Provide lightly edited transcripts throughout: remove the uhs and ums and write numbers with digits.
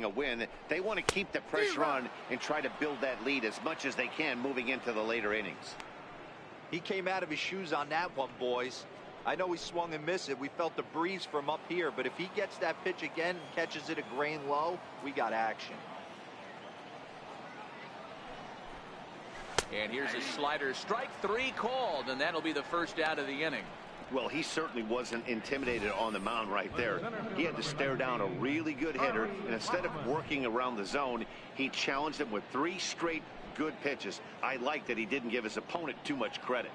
a win. They want to keep the pressure on and try to build that lead as much as they can moving into the later innings. He came out of his shoes on that one, boys. I know he swung and missed it. We felt the breeze from up here, but if he gets that pitch again and catches it a grain low, we got action. And here's a slider, strike three called, and that'll be the first out of the inning. Well, he certainly wasn't intimidated on the mound right there. He had to stare down a really good hitter, and instead of working around the zone, he challenged him with 3 straight good pitches. I like that he didn't give his opponent too much credit.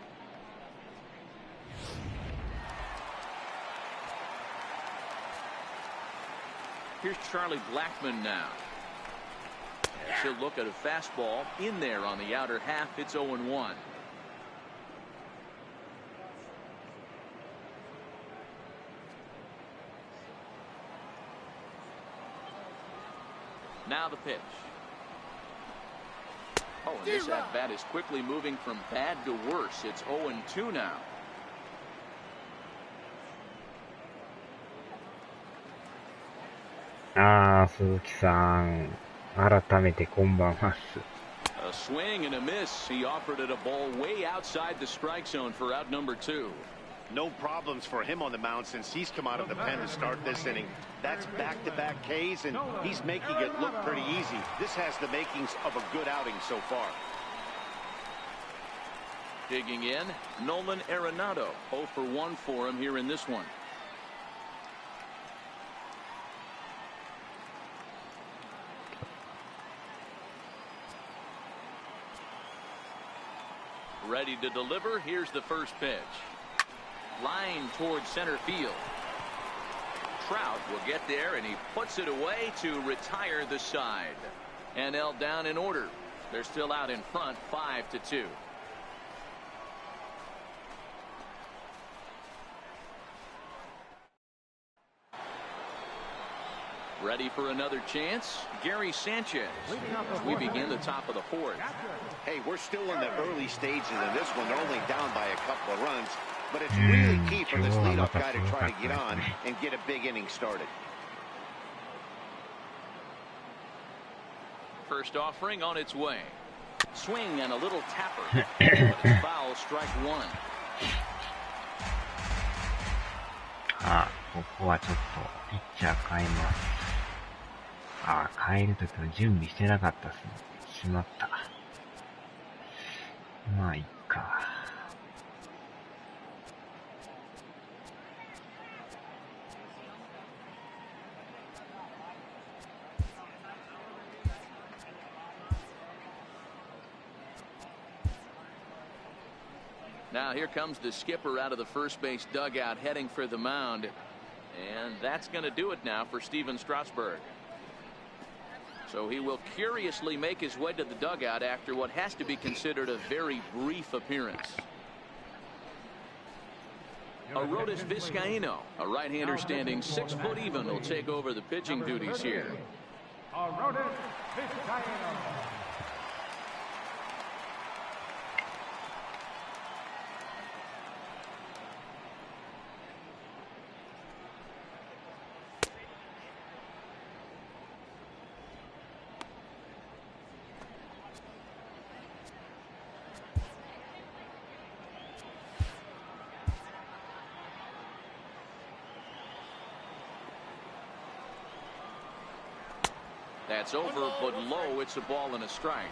Here's Charlie Blackmon now. As he'll look at a fastball in there on the outer half. It's 0-1. Now the pitch. Oh, and this at-bat is quickly moving from bad to worse. It's 0-2 now. A swing and a miss. He offered it a ball way outside the strike zone for out number 2. No problems for him on the mound since he's come out of the pen to start this inning. That's back-to-back Ks, and he's making it look pretty easy. This has the makings of a good outing so far. Digging in, Nolan Arenado. 0 for 1 for him here in this one. Ready to deliver. Here's the first pitch. Line towards center field. Trout will get there, and he puts it away to retire the side. NL down in order. They're still out in front, 5-2. Ready for another chance? Gary Sanchez. As we begin the top of the 4th. Hey, we're still in the early stages of this one. They're only down by a couple of runs. But it's really key for this leadoff guy to try to get on and get a big inning started. First offering on its way. Swing and a little tapper. It's foul, strike 1. ここはちょっとピッチャー変えます。変えるときの準備してなかったっすね。しまった。まあいっか。Now here comes the skipper out of the first base dugout heading for the mound. And that's going to do it now for Steven Strasburg. So he will curiously make his way to the dugout after what has to be considered a very brief appearance. Arodys Vizcaíno, a right-hander standing 6 foot even, will take over the pitching duties here. Arodys Vizcaíno. That's over, but low. It's a ball and a strike.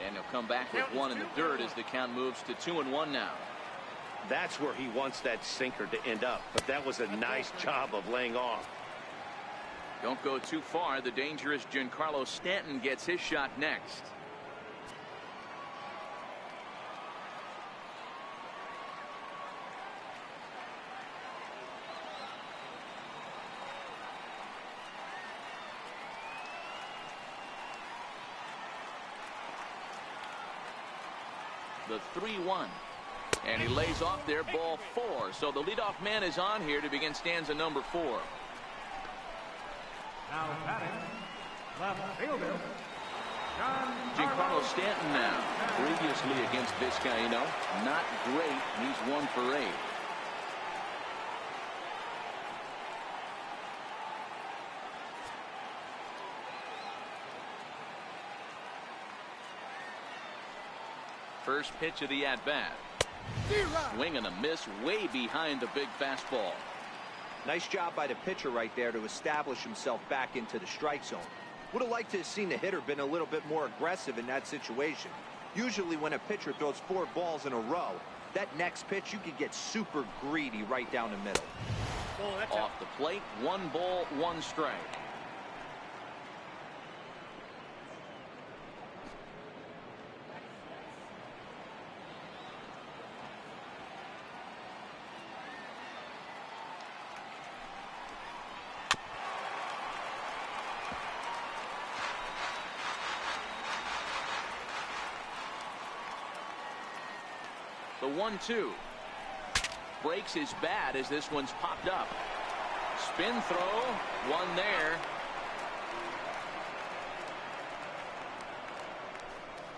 And he'll come back with 1 in the dirt as the count moves to 2-1 now. That's where he wants that sinker to end up, but that was a nice job of laying off. Don't go too far. The dangerous Giancarlo Stanton gets his shot next. The 3-1. And he lays off there, ball 4. So the leadoff man is on here to begin stanza number 4. Now batting, left fielder, Giancarlo Stanton now. Previously against Vizcaíno, not great. He's 1 for 8. First pitch of the at-bat. Swing and a miss way behind the big fastball. Nice job by the pitcher right there to establish himself back into the strike zone. Would have liked to have seen the hitter been a little bit more aggressive in that situation. Usually when a pitcher throws 4 balls in a row, that next pitch you could get super greedy right down the middle. Off the plate, 1 ball, 1 strike. The 1-2. Breaks his bat as this one's popped up. Spin throw. 1 there.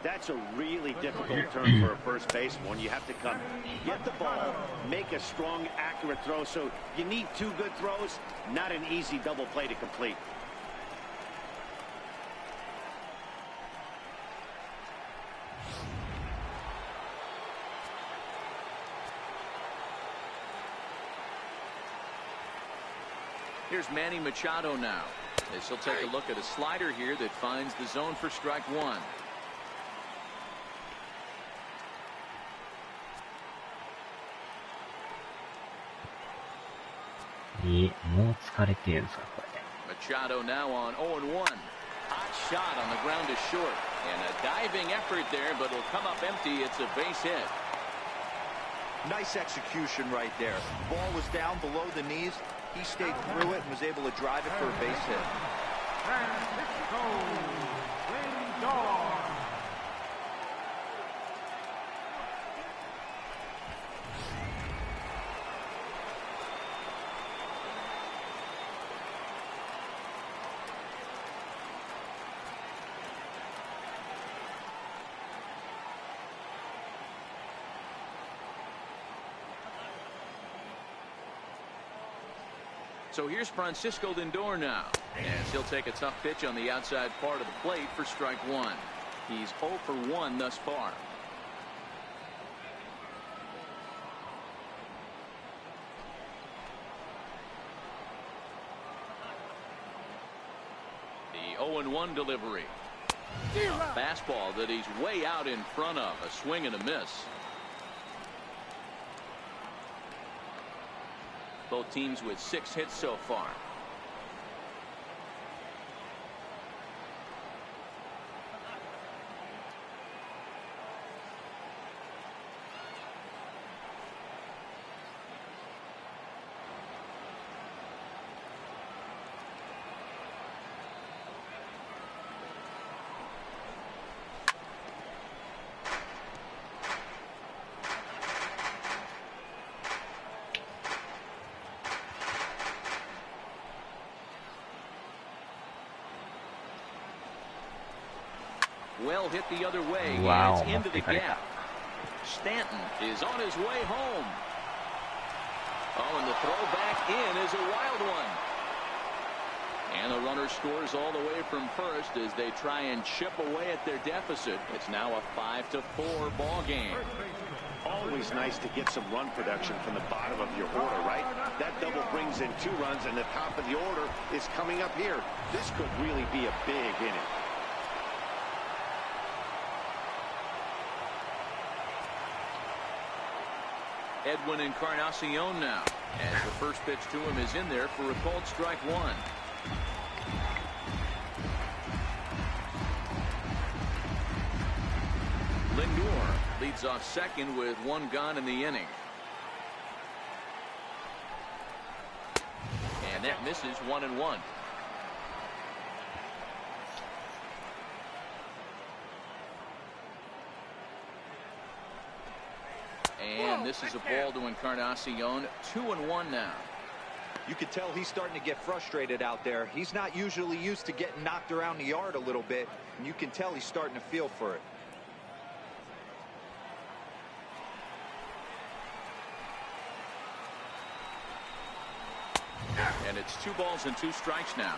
That's a really difficult turn for a first baseman when you have to come get the ball, make a strong, accurate throw. So you need 2 good throws, not an easy double play to complete. Here's Manny Machado now, as he'll take a look at a slider here that finds the zone for strike 1. Machado now on 0-1. Hot shot on the ground is short. And a diving effort there, but it'll come up empty. It's a base hit. Nice execution right there. Ball was down below the knees. He stayed through it and was able to drive it for a base hit. So here's Francisco Lindor now, as he'll take a tough pitch on the outside part of the plate for strike 1. He's 0 for 1 thus far. The 0-1 delivery. A fastball that he's way out in front of. A swing and a miss. Both teams with 6 hits so far. Well hit the other way. Wow, it's into the gap. Stanton is on his way home. Oh, and the throw back in is a wild one. And the runner scores all the way from first as they try and chip away at their deficit. It's now a 5-4 ball game. Always nice to get some run production from the bottom of your order, right? That double brings in 2 runs, and the top of the order is coming up here. This could really be a big inning. Edwin Encarnacion now, as the first pitch to him is in there for a called strike 1. Lindor leads off second with 1 gone in the inning. And that misses 1-1. And this is a ball to Encarnacion. 2-1 now. You can tell he's starting to get frustrated out there. He's not usually used to getting knocked around the yard a little bit, and you can tell he's starting to feel for it. And it's 2 balls and 2 strikes now.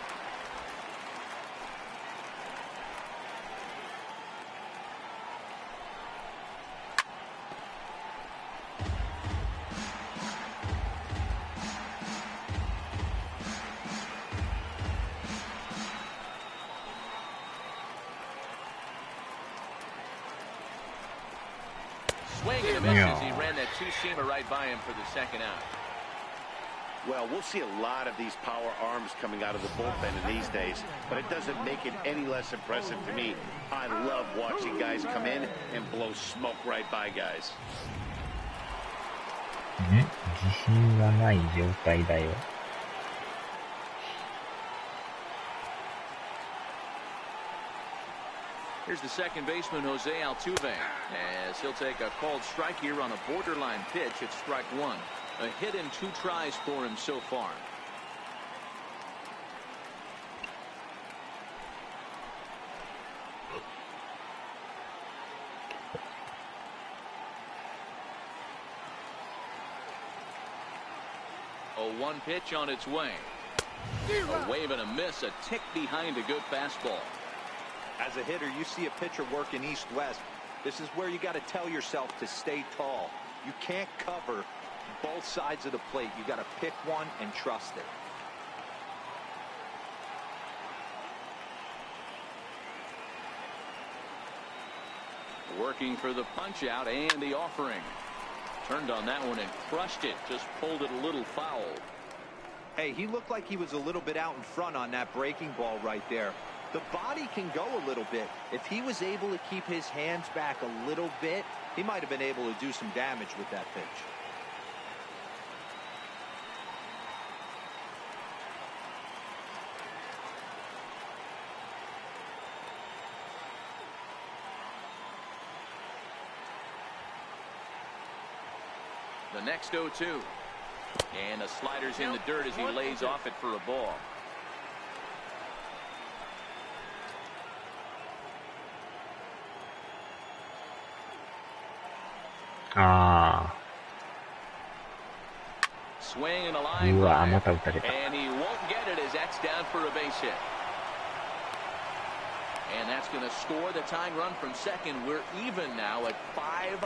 Swing and a miss as he ran that 2-seamer right by him for the second out. Well, we'll see a lot of these power arms coming out of the bullpen in these days, but it doesn't make it any less impressive to me. I love watching guys come in and blow smoke right by guys. 自信がない状態だよ。Here's the second baseman, Jose Altuve, as he'll take a called strike here on a borderline pitch at strike 1. A hit in 2 tries for him so far. A 1 pitch on its way. A wave and a miss, a tick behind a good fastball. As a hitter, you see a pitcher working east-west. This is where you got to tell yourself to stay tall. You can't cover both sides of the plate. You got to pick one and trust it. Working for the punch out and the offering. Turned on that one and crushed it. Just pulled it a little foul. Hey, he looked like he was a little bit out in front on that breaking ball right there. The body can go a little bit. If he was able to keep his hands back a little bit, he might have been able to do some damage with that pitch. The next 0-2. And the slider's in the dirt as he lays off it for a ball. Swing and a line drive, and he won't get it as that's down for a base hit. And that's going to score the tying run from second. We're even now at 5-5.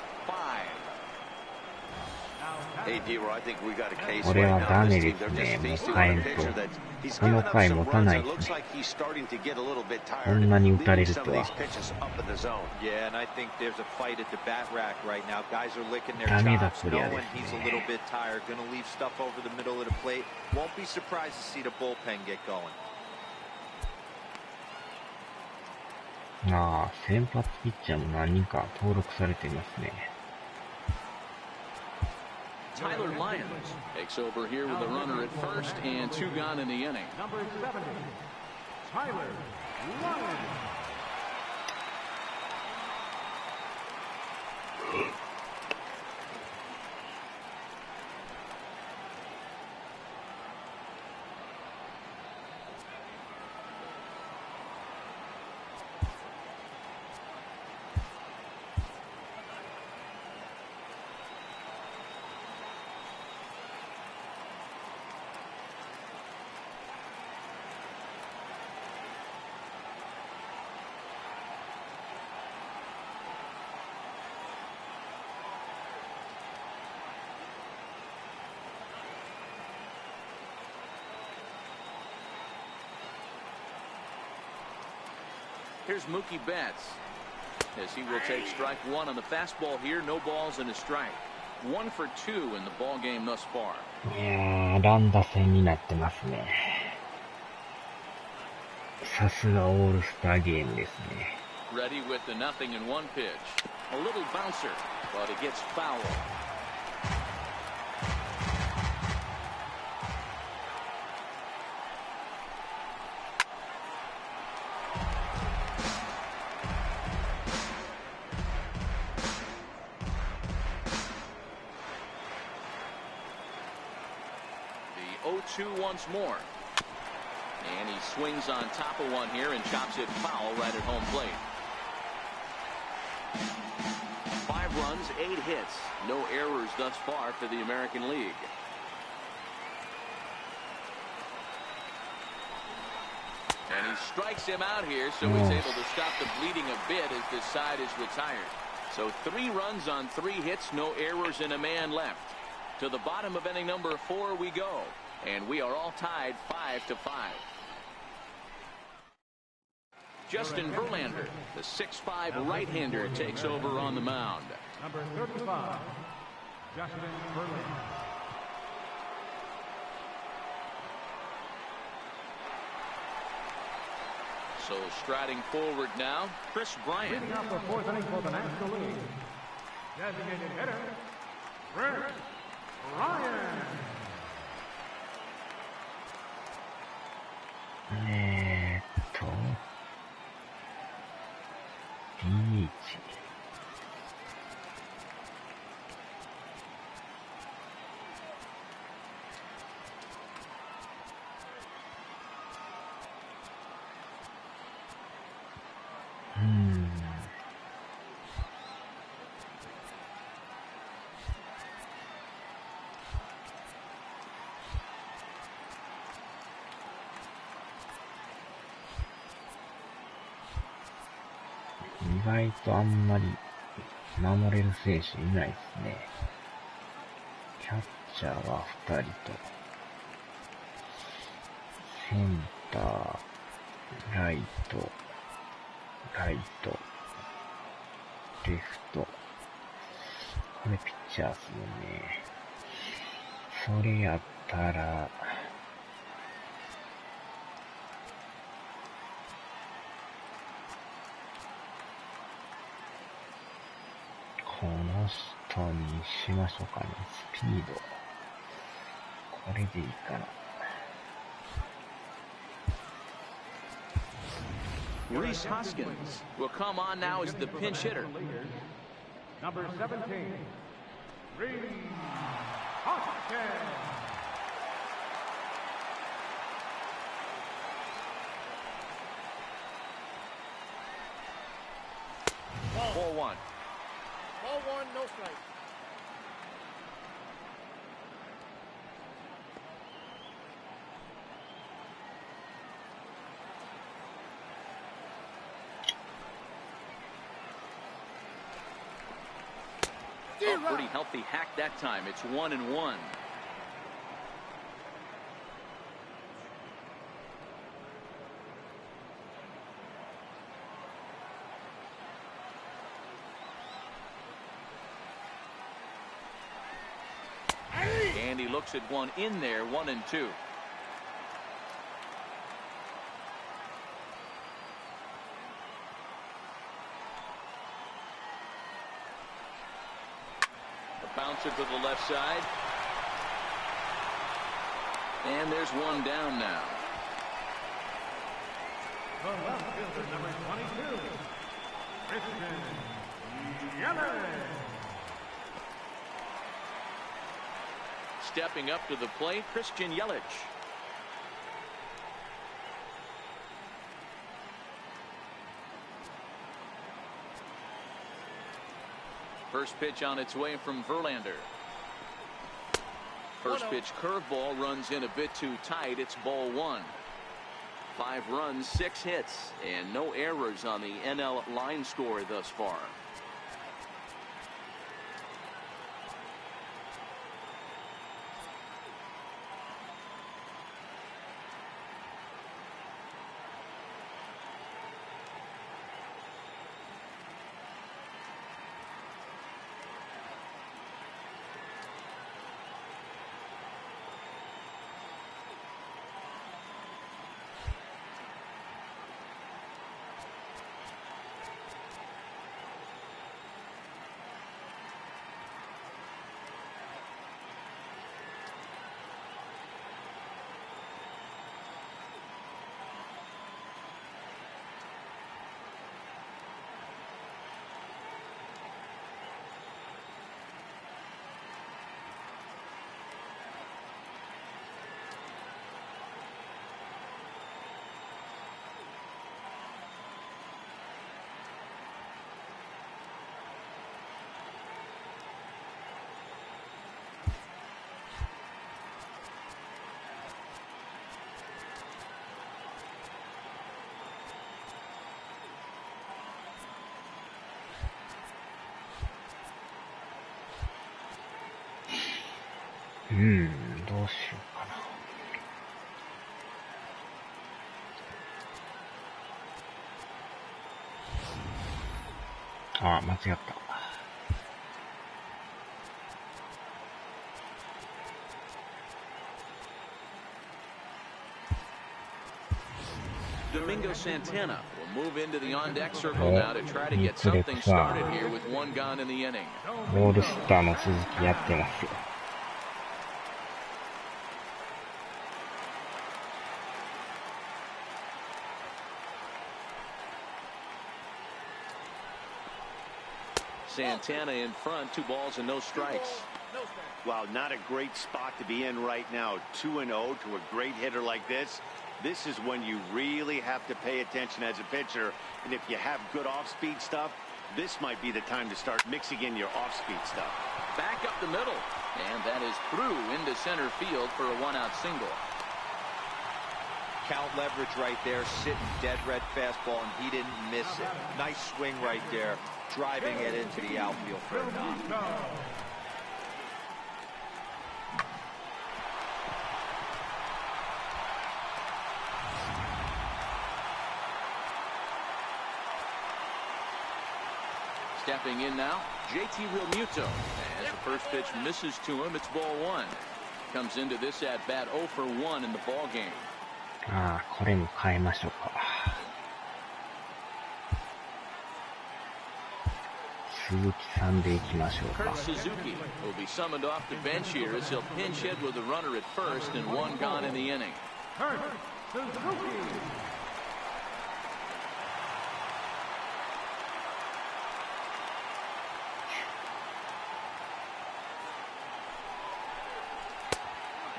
Hey, D-Roy, I think we got a case これは right ダ now. メ This で team, す they're ね。 just もう feasting 帰 on ん a と pitcher that he's この given up 回 some 持た runs. ない It で looks すね。 like he's starting to get a little bit こ tired. んなに打たれ Leaving る some と of は these pitches up in the zone. Yeah, and I think there's a fight at the bat rack right now. Guys are licking their ダメだ chops, こりゃで knowing す he's a ね。 little bit tired. Going to leave stuff over the middle of the plate. Won't be surprised to see the bullpen get going. 先発ピッチャーも何人か登録されていますね。Tyler Lyons takes over here with a runner at first and 2 gone in the inning. Number 70, Tyler Lyons. Here's Mookie Betts as he will take strike 1 on the fastball here. No balls and a strike. 1 for 2 in the ball game thus far. いやー、乱打戦になってますね。さすがオールスターゲームですね。Ready with the 0-1 pitch. A little bouncer, but it gets foul. 0-2 once more. And he swings on top of one here and chops it foul right at home plate. 5 runs, 8 hits. No errors thus far for the American League. And he strikes him out here, so he's able to stop the bleeding a bit as this side is retired. So 3 runs on 3 hits, no errors, and a man left. To the bottom of inning number 4 we go, and we are all tied 5-5. Justin Verlander, the 6'5" right-hander, takes over on the mound. Number 35, Justin Verlander. So striding forward now, Chris Bryant. Leading off the 4th inning for the National League, designated hitter, Chris Bryant. DH。意外とあんまり守れる選手いないですね。キャッチャーは2人と、センター、ライト、レフト。これピッチャーっすよね。それやったら、この人にしましょうかね。スピード。これでいいかな。Reese Hoskins will come on now as the pinch hitter. Number 17, Reese Hoskins. Ball 1. Ball 1, no strike. A pretty healthy hack that time. It's 1-1. And he looks at one in there, 1-2. Bouncer to the left side. And there's one down now. The left fielder, number 22, Christian Yelich. Stepping up to the plate, Christian Yelich. First pitch on its way from Verlander. First pitch curveball runs in a bit too tight. It's ball 1. 5 runs, 6 hits, and no errors on the NL line score thus far. どうしようかな。間違った。Domingo Santana will move into the on-deck circle now to try to get something started here with one gone in the inning. オールスターの続きやってますよ。Santana in front, 2 balls and no strikes. Wow, not a great spot to be in right now. 2-0 to a great hitter like this. This is when you really have to pay attention as a pitcher. And if you have good off-speed stuff, this might be the time to start mixing in your off-speed stuff. Back up the middle. And that is through into center field for a 1-out single. Count leverage right there, sitting dead red fastball, and he didn't miss it. Nice swing right there, driving it into the outfield for a knock. Stepping in now, JT Realmuto. As the first pitch misses to him, it's ball 1. Comes into this at bat 0 for 1 in the ball game. これも変えましょうか。鈴木さんでいきましょうか。Kurt Suzuki will be summoned off the bench here as he'll pinch hit with a runner at first and 1 gone in the inning. Kurt Suzuki.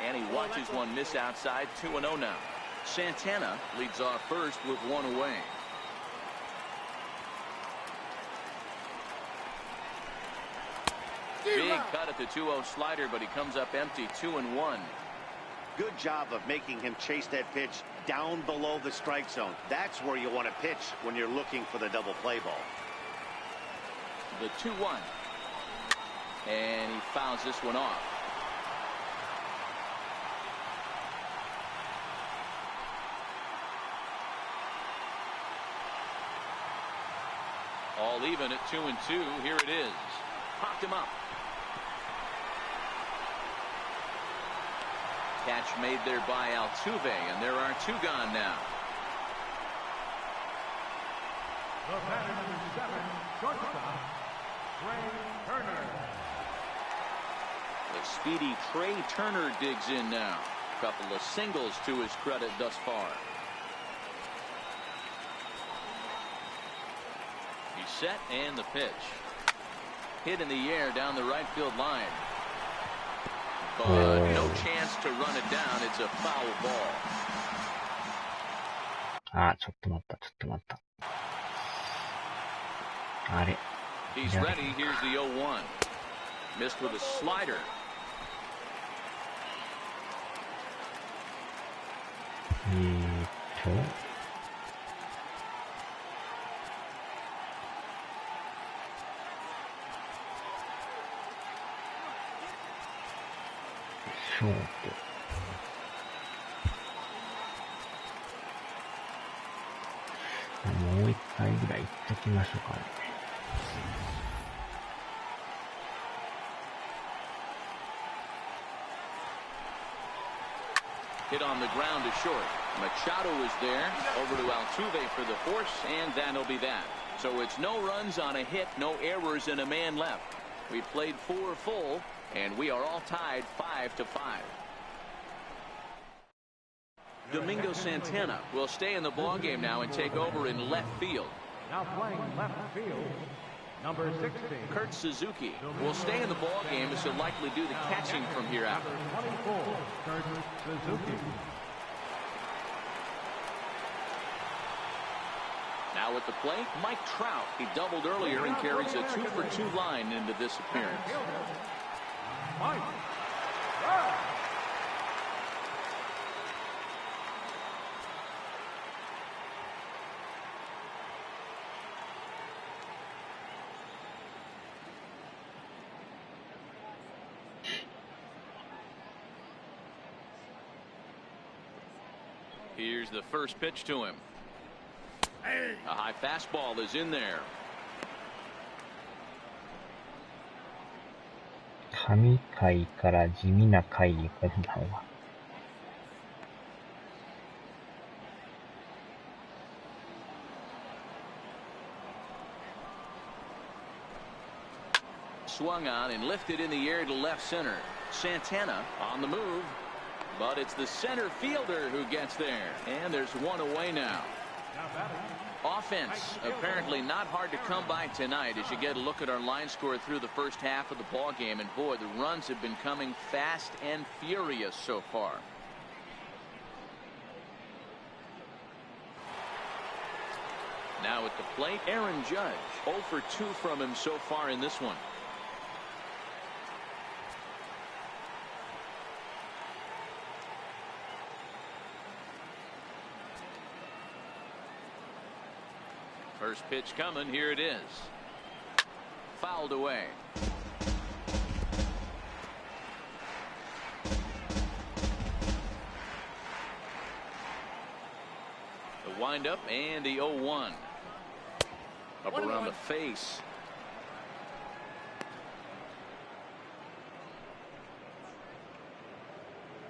And he watches one miss outside, 2-0 now. Santana leads off first with 1 away. Big cut at the 2-0 slider, but he comes up empty, 2-1. Good job of making him chase that pitch down below the strike zone. That's where you want to pitch when you're looking for the double play ball. The 2-1. And he fouls this one off. All even at 2-2. Here it is. Popped him up. Catch made there by Altuve, and there are 2 gone now. The batter number 7, shortstop, Trey Turner. The speedy Trey Turner digs in now. Couple of singles to his credit thus far. He's set and the pitch. Hit in the air down the right field line. But no chance to run it down. It's a foul ball. ちょっと待った。あれ。 He's ready. Here's the 0-1. Missed with a slider. Short. もう1回ぐらい行っときましょうかね。Hit on the ground to short. Machado is there. Over to Altuve for the force, and that'll be that. So it's no runs on a hit, no errors, and a man left. We played 4 full, and we are all tied 5-5. Domingo Santana will stay in the ballgame now and take over in left field. Now playing left field, number 16. Kurt Suzuki will stay in the ballgame as he'll likely do the catching from here out. Number 24, Kurt Suzuki. Now at the plate, Mike Trout. He doubled earlier and carries a 2-for-2 line into this appearance. Mike Trout. Here's the first pitch to him. A high fastball is in there. 神回から地味な回にこんばんは。Swung on and lifted in the air to left center. Santana on the move, but it's the center fielder who gets there, and there's one away now. Offense apparently not hard to come by tonight as you get a look at our line score through the first half of the ball game, and boy, the runs have been coming fast and furious so far. Now at the plate, Aaron Judge. 0 for 2 from him so far in this one. First pitch coming. Here it is. Fouled away. The windup and the 0-1. Up around the face.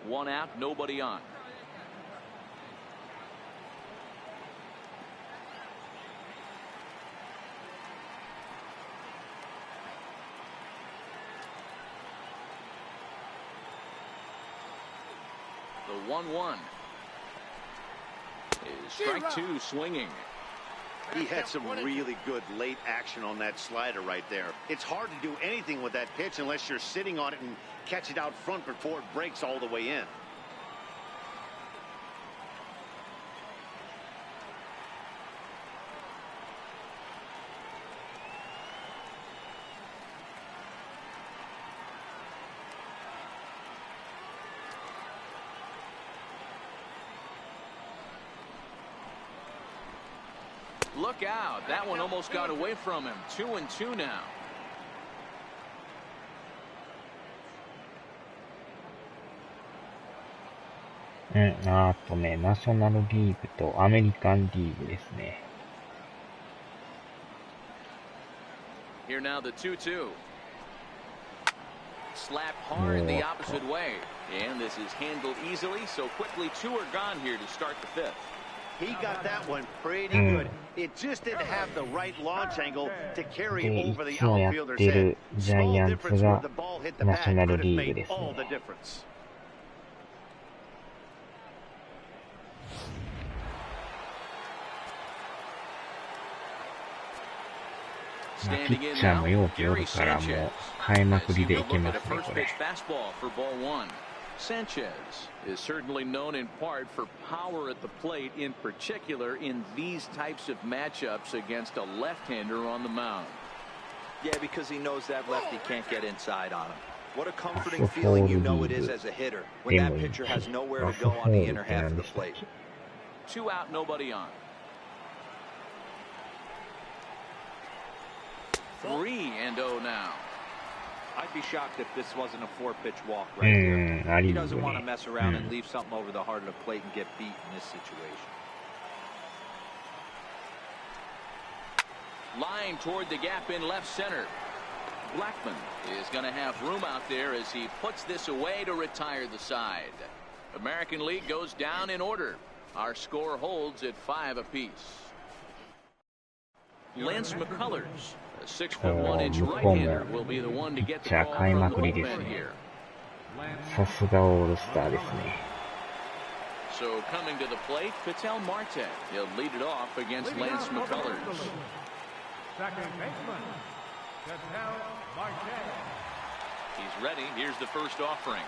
One out, nobody on. The 1-1 is strike 2 swinging. He had some really good late action on that slider right there. It's hard to do anything with that pitch unless you're sitting on it and catch it out front before it breaks all the way in. Look out. That one almost got away from him. 2-2 now.うん、あとね、ナショナルリーグとアメリカンリーグですね。Here now the 2-2. Slap hard the opposite way. And this is handled easily, so quickly 2 are gone here to start the 5th. He got that one pretty good. It just didn't have the right launch angle to carry over the outfielder's head. Small difference where the ball hit the pad could have made all the difference. Standing in now, Gary Sanchez. As you look at a first pitch fastball for ball 1. Sanchez is certainly known in part for power at the plate, in particular in these types of matchups against a left-hander on the mound. Yeah, because he knows that lefty can't get inside on him. What a comforting feeling you know it is as a hitter when that pitcher has nowhere to go on the inner half of the plate. 2 out, nobody on. 3-0 now. I'd be shocked if this wasn't a 4-pitch walk right there. He doesn't want to mess around and leave something over the heart of the plate and get beat in this situation. Line toward the gap in left center. Blackman is going to have room out there as he puts this away to retire the side. American League goes down in order. Our score holds at 5 apiece. Lance McCullers, a 6'1" right-hander, will be the one to get the ball from the bullpen here. さすがオールスターですね。 So coming to the plate, Patel Marte. He'll lead it off against Lance McCullers. Second baseman, Patel Marte. He's ready. Here's the first offering.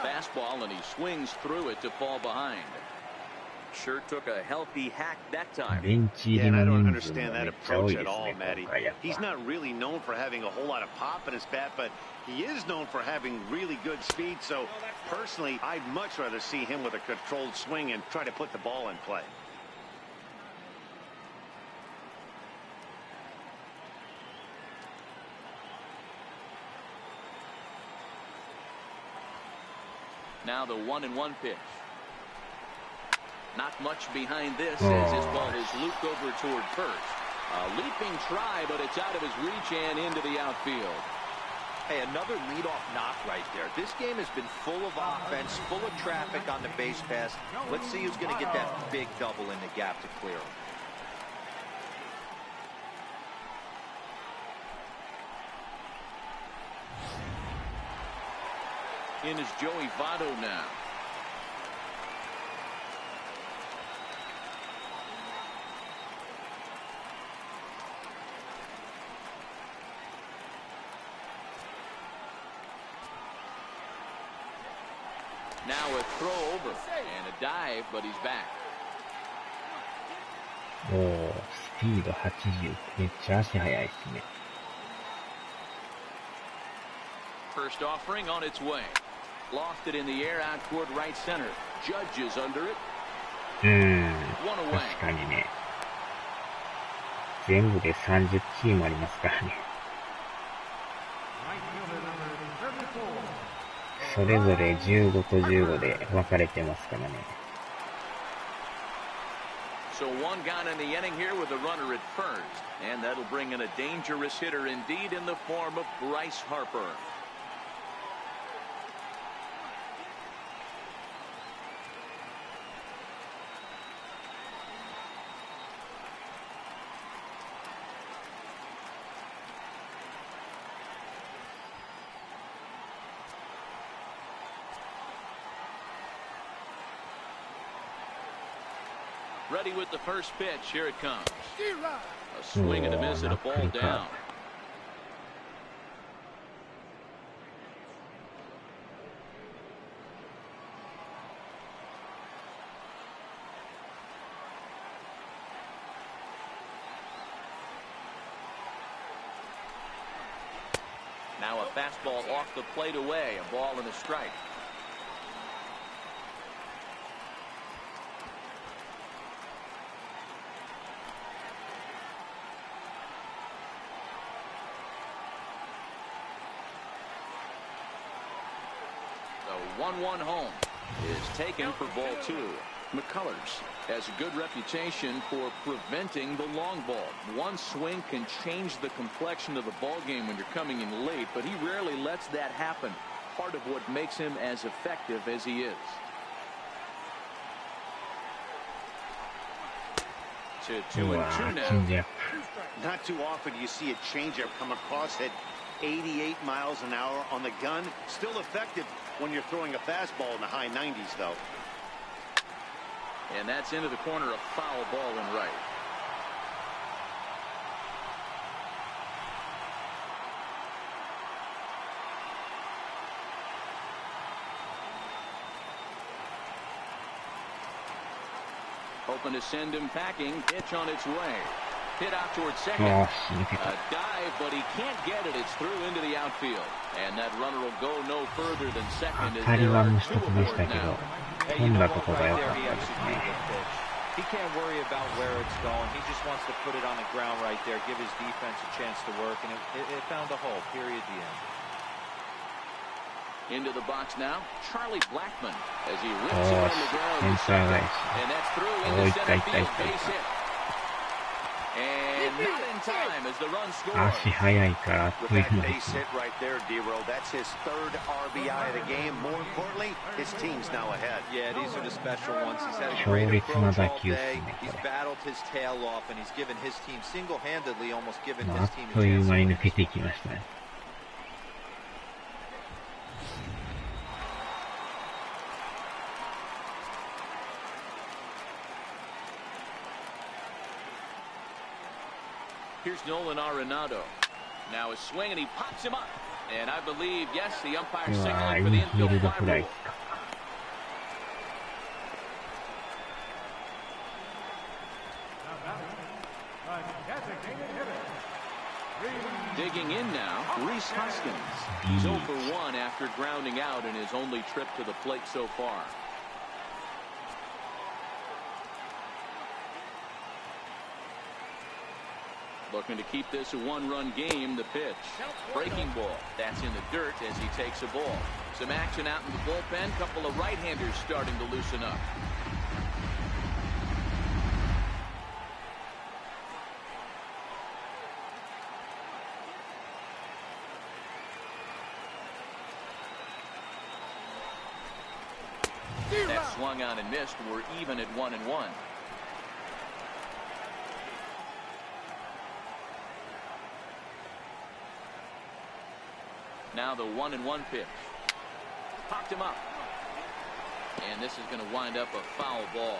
Fastball, and he swings through it to fall behind. Sure took a healthy hack that time. Yeah, and I don't understand that approach at all, Matty. He's not really known for having a whole lot of pop in his bat, but he is known for having really good speed. So personally, I'd much rather see him with a controlled swing and try to put the ball in play. Now the 1-1 pitch. Not much behind this as his ball is looped over toward first. A leaping try, but it's out of his reach and into the outfield. Hey, another leadoff knock right there. This game has been full of offense, full of traffic on the base pass. Let's see who's going to get that big double in the gap to clear him. In is Joey Votto now. Now a throw over and a dive, but he's back. おー、スピード80。めっちゃ足速いですね。First offering on its way. Lofted in the air out toward right center. Judge is under it. 確かにね。全部で30チームありますからね。それぞれ15と15で分かれてますからね。So one gone in the inning here with a runner at first. And that'll bring in a dangerous hitter indeed in the form of Bryce Harper. Ready with the first pitch. Here it comes. A swing and a miss and a ball down. Now a fastball off the plate away. A ball and a strike. The 1-1 home is taken for ball two. McCullers has a good reputation for preventing the long ball. One swing can change the complexion of the ball game when you're coming in late, but he rarely lets that happen. Part of what makes him as effective as he is. To 2-2 now. Not too often you see a changeup come across at 88 miles an hour on the gun. Still effective when you're throwing a fastball in the high 90s, though. And that's into the corner, a foul ball and right. Hoping to send him packing. Pitch on its way. Hit out towards second. A dive, but he can't get it. It's through into the outfield. And that runner will go no further than second as there are two aboard now. Hey, you know what, right there, he executed the pitch. He can't worry about where it's going. He just wants to put it on the ground right there, give his defense a chance to work, and it found a hole, period, the end. Into the box now, Charlie Blackmon as he rips it on the ground. And that's through into center field, base hit. And not in time as the run scores. With that base hit right there, D-Row, that's his third RBI of the game. More importantly, his team's now ahead. Yeah, these are the special ones. He's had a great approach all day. He's battled his tail off, and he's given his team single-handedly, almost given his team a chance. Here's Nolan Arenado. Now a swing, and he pops him up. And I believe, yes, the umpire signaling for the infield fly rule. Digging in now, Rhys Hoskins. He's 0 for 1 after grounding out in his only trip to the plate so far. Looking to keep this a one-run game. The pitch. Breaking ball. That's in the dirt as he takes a ball. Some action out in the bullpen. Couple of right-handers starting to loosen up. That swung on and missed. We're even at 1-1. Now the 1-1 pitch. Popped him up. And this is going to wind up a foul ball.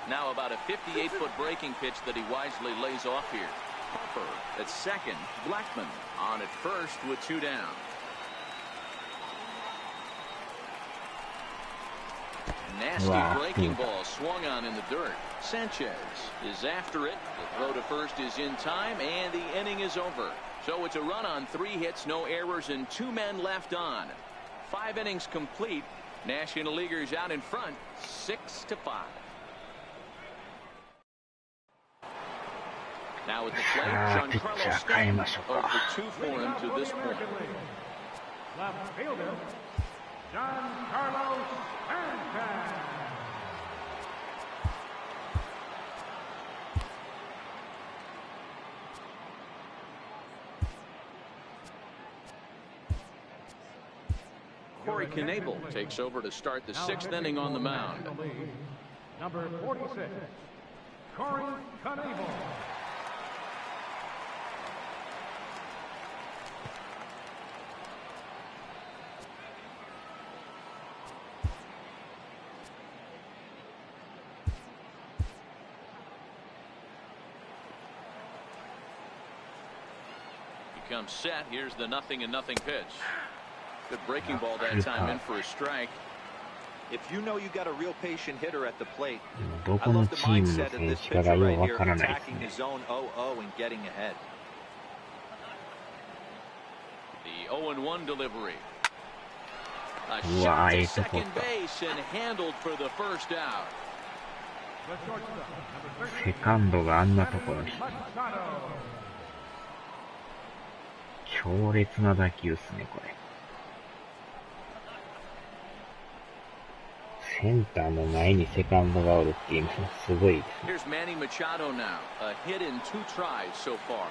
Now about a 58-foot breaking pitch that he wisely lays off here. Harper at second. Blackman on at first with 2 down. Nasty breaking ball swung on in the dirt. Sanchez is after it. The throw to first is in time, and the inning is over. So it's a run on 3 hits, no errors, and 2 men left on. 5 innings complete. National Leaguers out in front, 6-5. Now at the plate, Giancarlo Stanton 0 for 2 for him to this point. Left fielder, Giancarlo Stanton. Corey Knebel takes over to start the 6th inning on the mound. Number 46, Corey Knebel. Comes set. Here's the 0-0 pitch. Good breaking ball that time in for a strike. If you know you got a real patient hitter at the plate, ど I この love the チームの mindset of 選 this 手か pitcher がよ right くわ here, からないです attacking ね。 his own 0-0 and getting ahead. The 0-1 delivery. A うわ、 shot え to えとこっ second た。 base and handled for the first out. The shortstop, number 13, セカンドがあんなところに。 Machado. 強烈な打球っすね、これ。センターの前にセカンドがおるっていうのはすごいですね。 Here's Manny Machado now. A hit in 2 tries so far.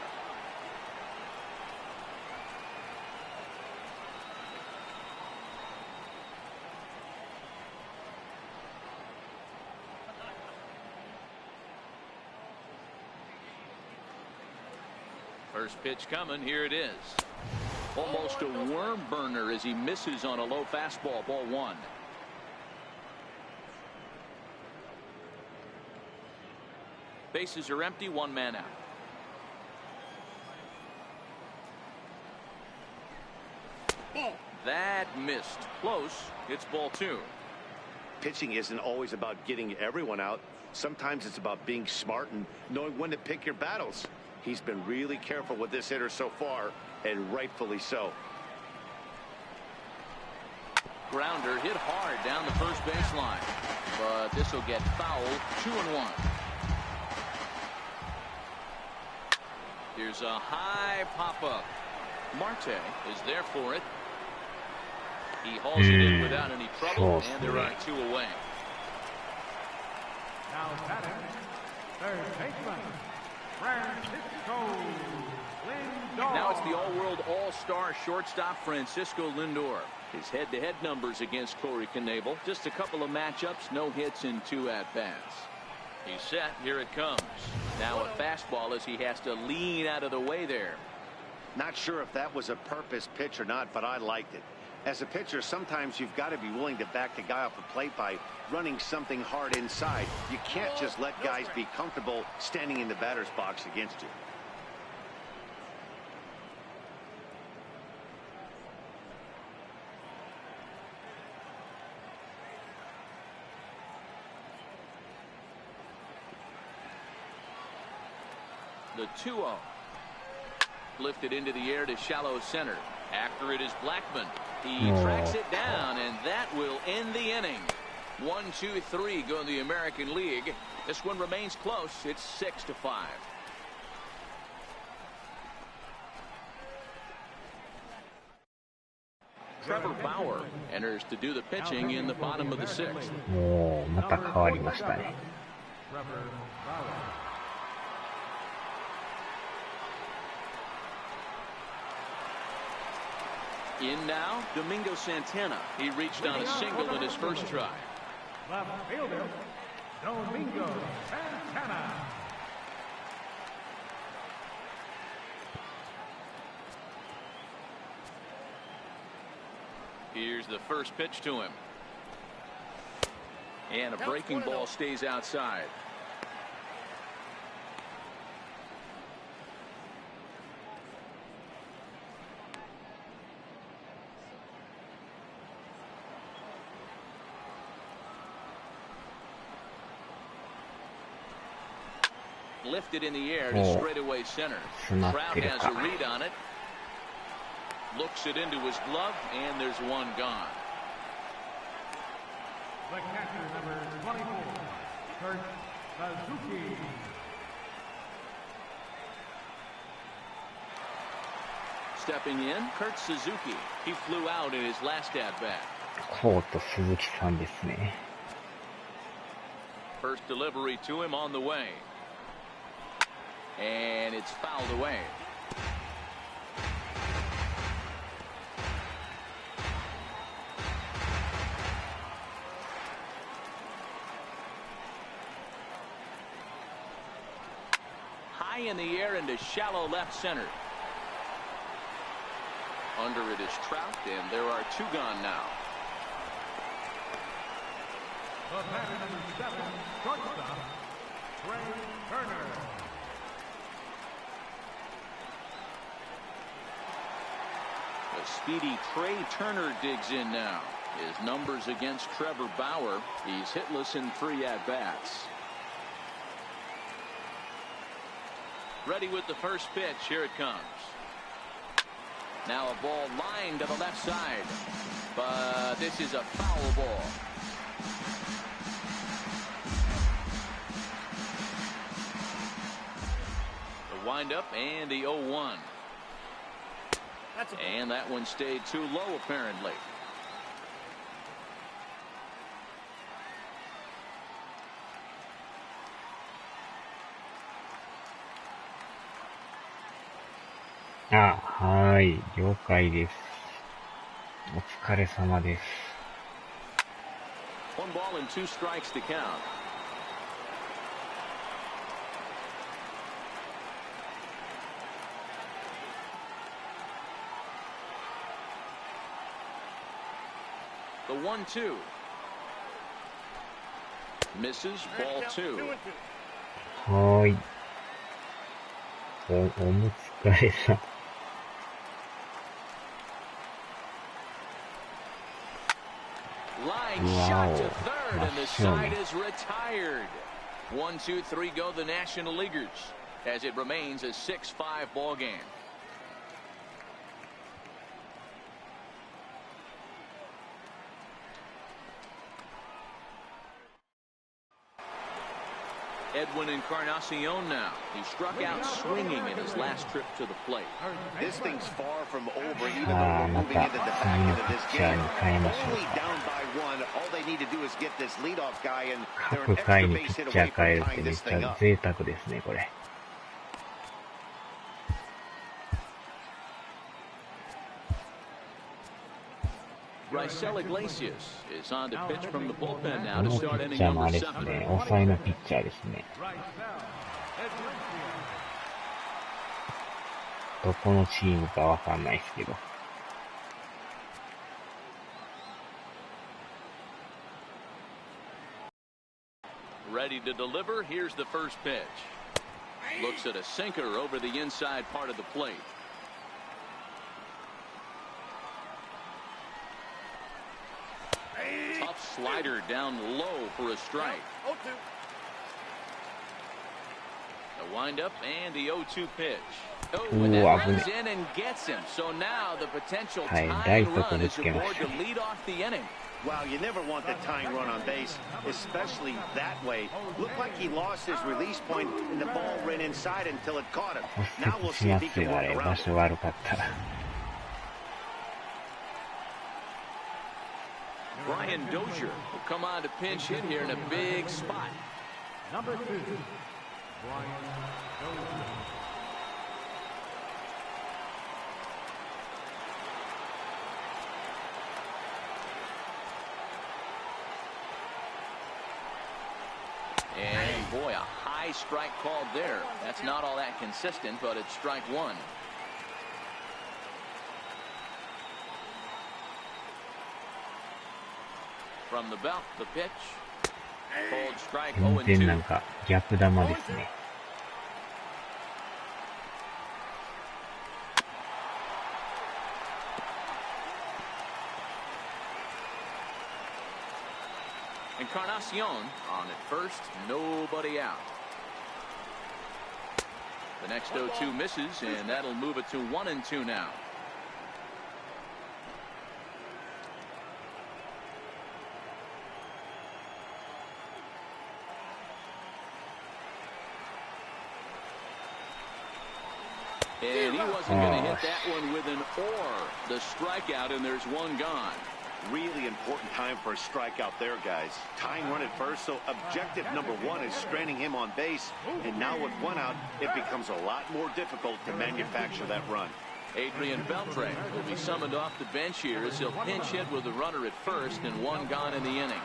First pitch coming. Here it is. Almost a worm burner as he misses on a low fastball. Ball 1. Bases are empty. 1 man out. That missed. Close. It's ball 2. Pitching isn't always about getting everyone out. Sometimes it's about being smart and knowing when to pick your battles. He's been really careful with this hitter so far, and rightfully so. Grounder hit hard down the first baseline, but this will get fouled. 2-1. Here's a high pop-up. Marte is there for it. He hauls it in without any trouble, and there are 2 away. Now batting, third baseman, Francisco Lindor. Now it's the all-world all-star shortstop Francisco Lindor. His head-to-head numbers against Corey Knebel. Just a couple of matchups, no hits in 2 at-bats. He's set. Here it comes. Now a fastball as he has to lean out of the way there. Not sure if that was a purpose pitch or not, but I liked it. As a pitcher, sometimes you've got to be willing to back the guy off the plate by running something hard inside. You can't just let guys be comfortable standing in the batter's box against you. The 2-0. Lifted into the air to shallow center. After it is Blackman. He tracks it down, and that will end the inning. 1, 2, 3 go in the American League. This one remains close. It's 6-5. Trevor Bauer enters to do the pitching in the bottom of the 6th. もうまた変わりましたね。Trevor Bauer. In now, Domingo Santana. He reached on a single in his first try. Left fielder, Domingo Santana. Here's the first pitch to him. And a breaking ball stays outside. Lifted in the air to straightaway center. Trout has a read on it. Looks it into his glove, and there's one gone. The catcher, number 24, Kurt Suzuki. Stepping in, Kurt Suzuki. He flew out in his last at-bat. コート鈴木さんですね。First delivery to him on the way. And it's fouled away. High in the air into shallow left center. Under it is Trout, and there are two gone now. The batter, number 7, shortstop, Trey Turner. The speedy Trey Turner digs in now. His numbers against Trevor Bauer. He's hitless in 3 at-bats. Ready with the first pitch. Here it comes. Now a ball lined to the left side. But this is a foul ball. The windup and the 0-1. And that one stayed too low, apparently.はい、了解です。お疲れ様です。One ball and 2 strikes to count. The 1-2. Misses, ball 2. はい。お疲れさん。Line shot to third, and the side is retired. 1, 2, 3 go the National Leaguers, as it remains a 6-5 ball game. Edwin Encarnacion now. He struck out swinging in his last trip to the plate. This thing's far from over, even though we're moving into the back end of this game. Only down by 1. All they need to do is get this leadoff guy, and they're an extra base hit away from tying this thing up. 贅沢ですね、これ。Raisel Iglesias is on to pitch from the bullpen now こ to のピ start ッ inning チャーもあ number れです 7. ね、抑えのピッチャーですね。どこのチームかわかんないですけど。Ready to deliver. Here's the first pitch. Looks at a sinker over the inside part of the plate. Tough slider down low for a strike. The windup and the 0-2 pitch. Oh, and that runs in and gets him. So now the potential tying run is aboard to lead off the inning. Wow, you never want the tying run on base, especially that way. Looked like he lost his release point and the ball ran inside until it caught him. Now we'll see if he can work around it. Brian Dozier will come on to pinch hit here in a big spot. Number 2, Brian Dozier. And boy, a high strike called there. That's not all that consistent, but it's strike one. From the belt, the pitch. Called strike 4点なん 0-2. か逆球ですね。Encarnacion on at first, nobody out. The next 0-2 misses, and that'll move it to 1-2 now. And he wasn't going to hit that one with an or. The strikeout, and there's one gone. Really important time for a strikeout there, guys. Tying run at first, so objective number one is stranding him on base. And now with one out, it becomes a lot more difficult to manufacture that run. Adrian Beltre will be summoned off the bench here as he'll pinch hit with a runner at first and one gone in the inning.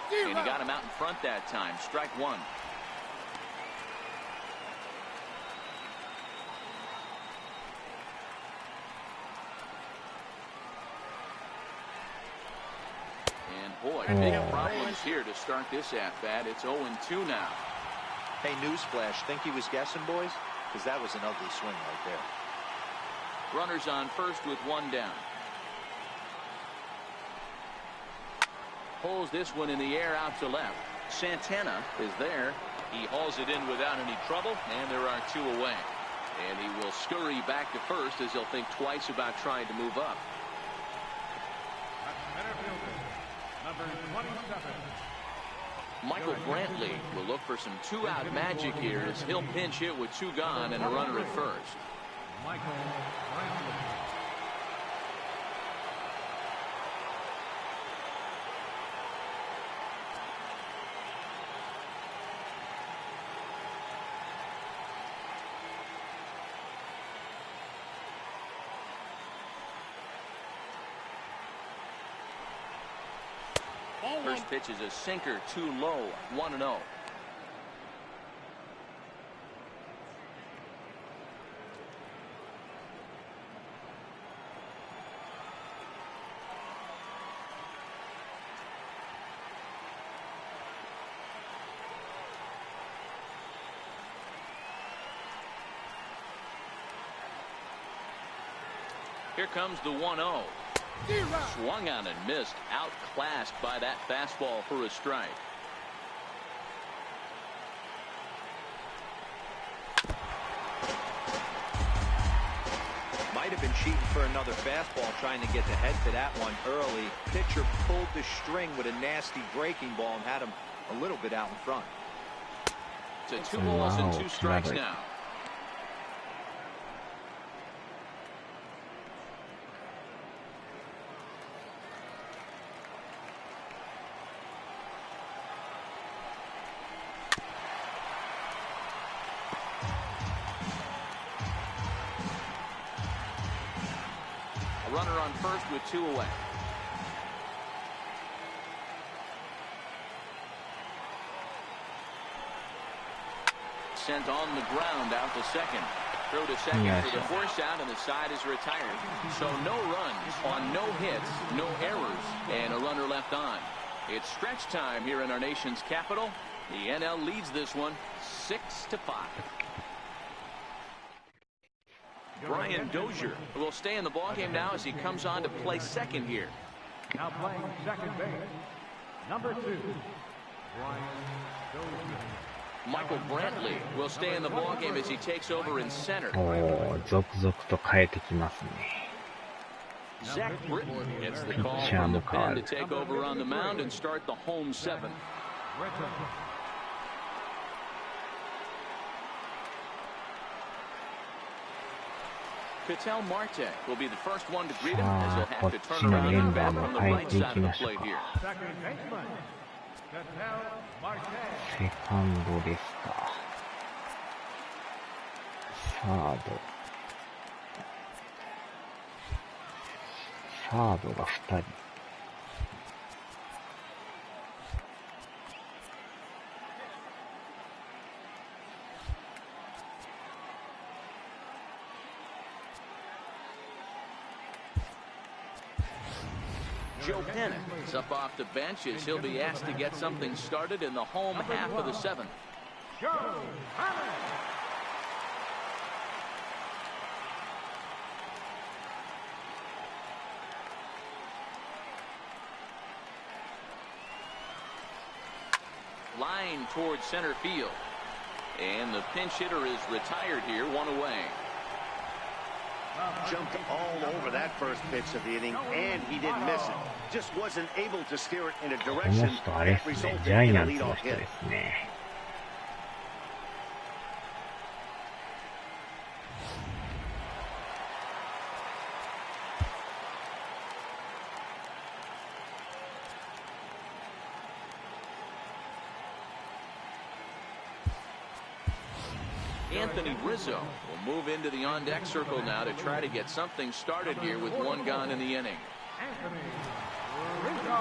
And he got him out in front that time. Strike one. And boy, big problems here to start this at-bat. It's 0-2 now. Hey, newsflash, think he was guessing, boys? Because that was an ugly swing right there. Runners on first with one down. Pulls this one in the air out to left. Santana is there. He hauls it in without any trouble, and there are two away. And he will scurry back to first as he'll think twice about trying to move up. Center fielder, number 27. Michael Brantley will look for some two-out magic here as he'll pinch hit with two gone and a runner at first. Michael Brantley. First pitch is a sinker, too low, 1-0. Here comes the 1-0. Swung on and missed, outclassed by that fastball for a strike. Might have been cheating for another fastball, trying to get the head to that one early. Pitcher pulled the string with a nasty breaking ball and had him a little bit out in front. It's 2 balls and 2 strikes now. Runner on first with 2 away. Sent on the ground out to second. Throw to second for the force out, and the side is retired. So no runs on no hits, no errors, and a runner left on. It's stretch time here in our nation's capital. The NL leads this one 6-5. Brian Dozier will stay in the ballgame now as he comes on to play second here. Now playing second base, number 2, Brian Dozier. Michael Brantley will stay in the ballgame as he takes over in center. 続々と変えてきますね。 Zach Britton gets the call from the pen to take over on the mound and start the home 7th. Ketel Marte will be the first one to greet him さ as あ he'll こ have っ to turn ちの around メ and ンバー bat も from the 変え right てい side き of ま the した plate か。 here. Second baseman, Ketel Marte. セカンドですか。サード。サードが2人。Joe Panic is up off the bench as he'll be asked to get something started in the home half of the seventh. Joe Panic. Line towards center field. And the pinch hitter is retired here, one away. Jumped all over that first pitch of the inning, and he didn't miss it. Just wasn't able to steer it in a この direction 人あれ that ですね。 resulted ジャ in イ a アンツの leadoff 人 hit. ですね。Anthony Rizzo will move into the on-deck circle now to try to get something started here with one gone in the inning. Anthony Rizzo.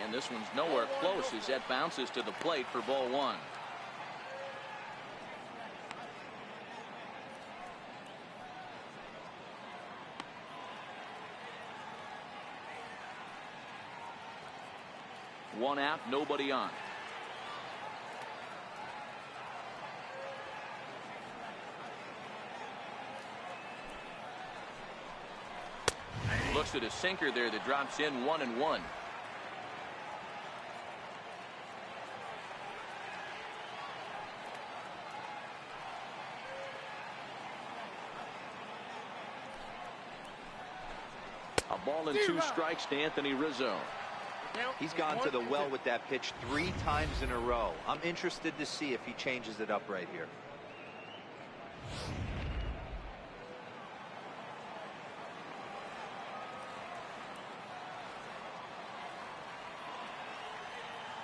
And this one's nowhere close as that bounces to the plate for ball one. One out, nobody on. Looks at a sinker there that drops in 1-1. A ball and 2 strikes to Anthony Rizzo. He's gone to the well with that pitch 3 times in a row. I'm interested to see if he changes it up right here.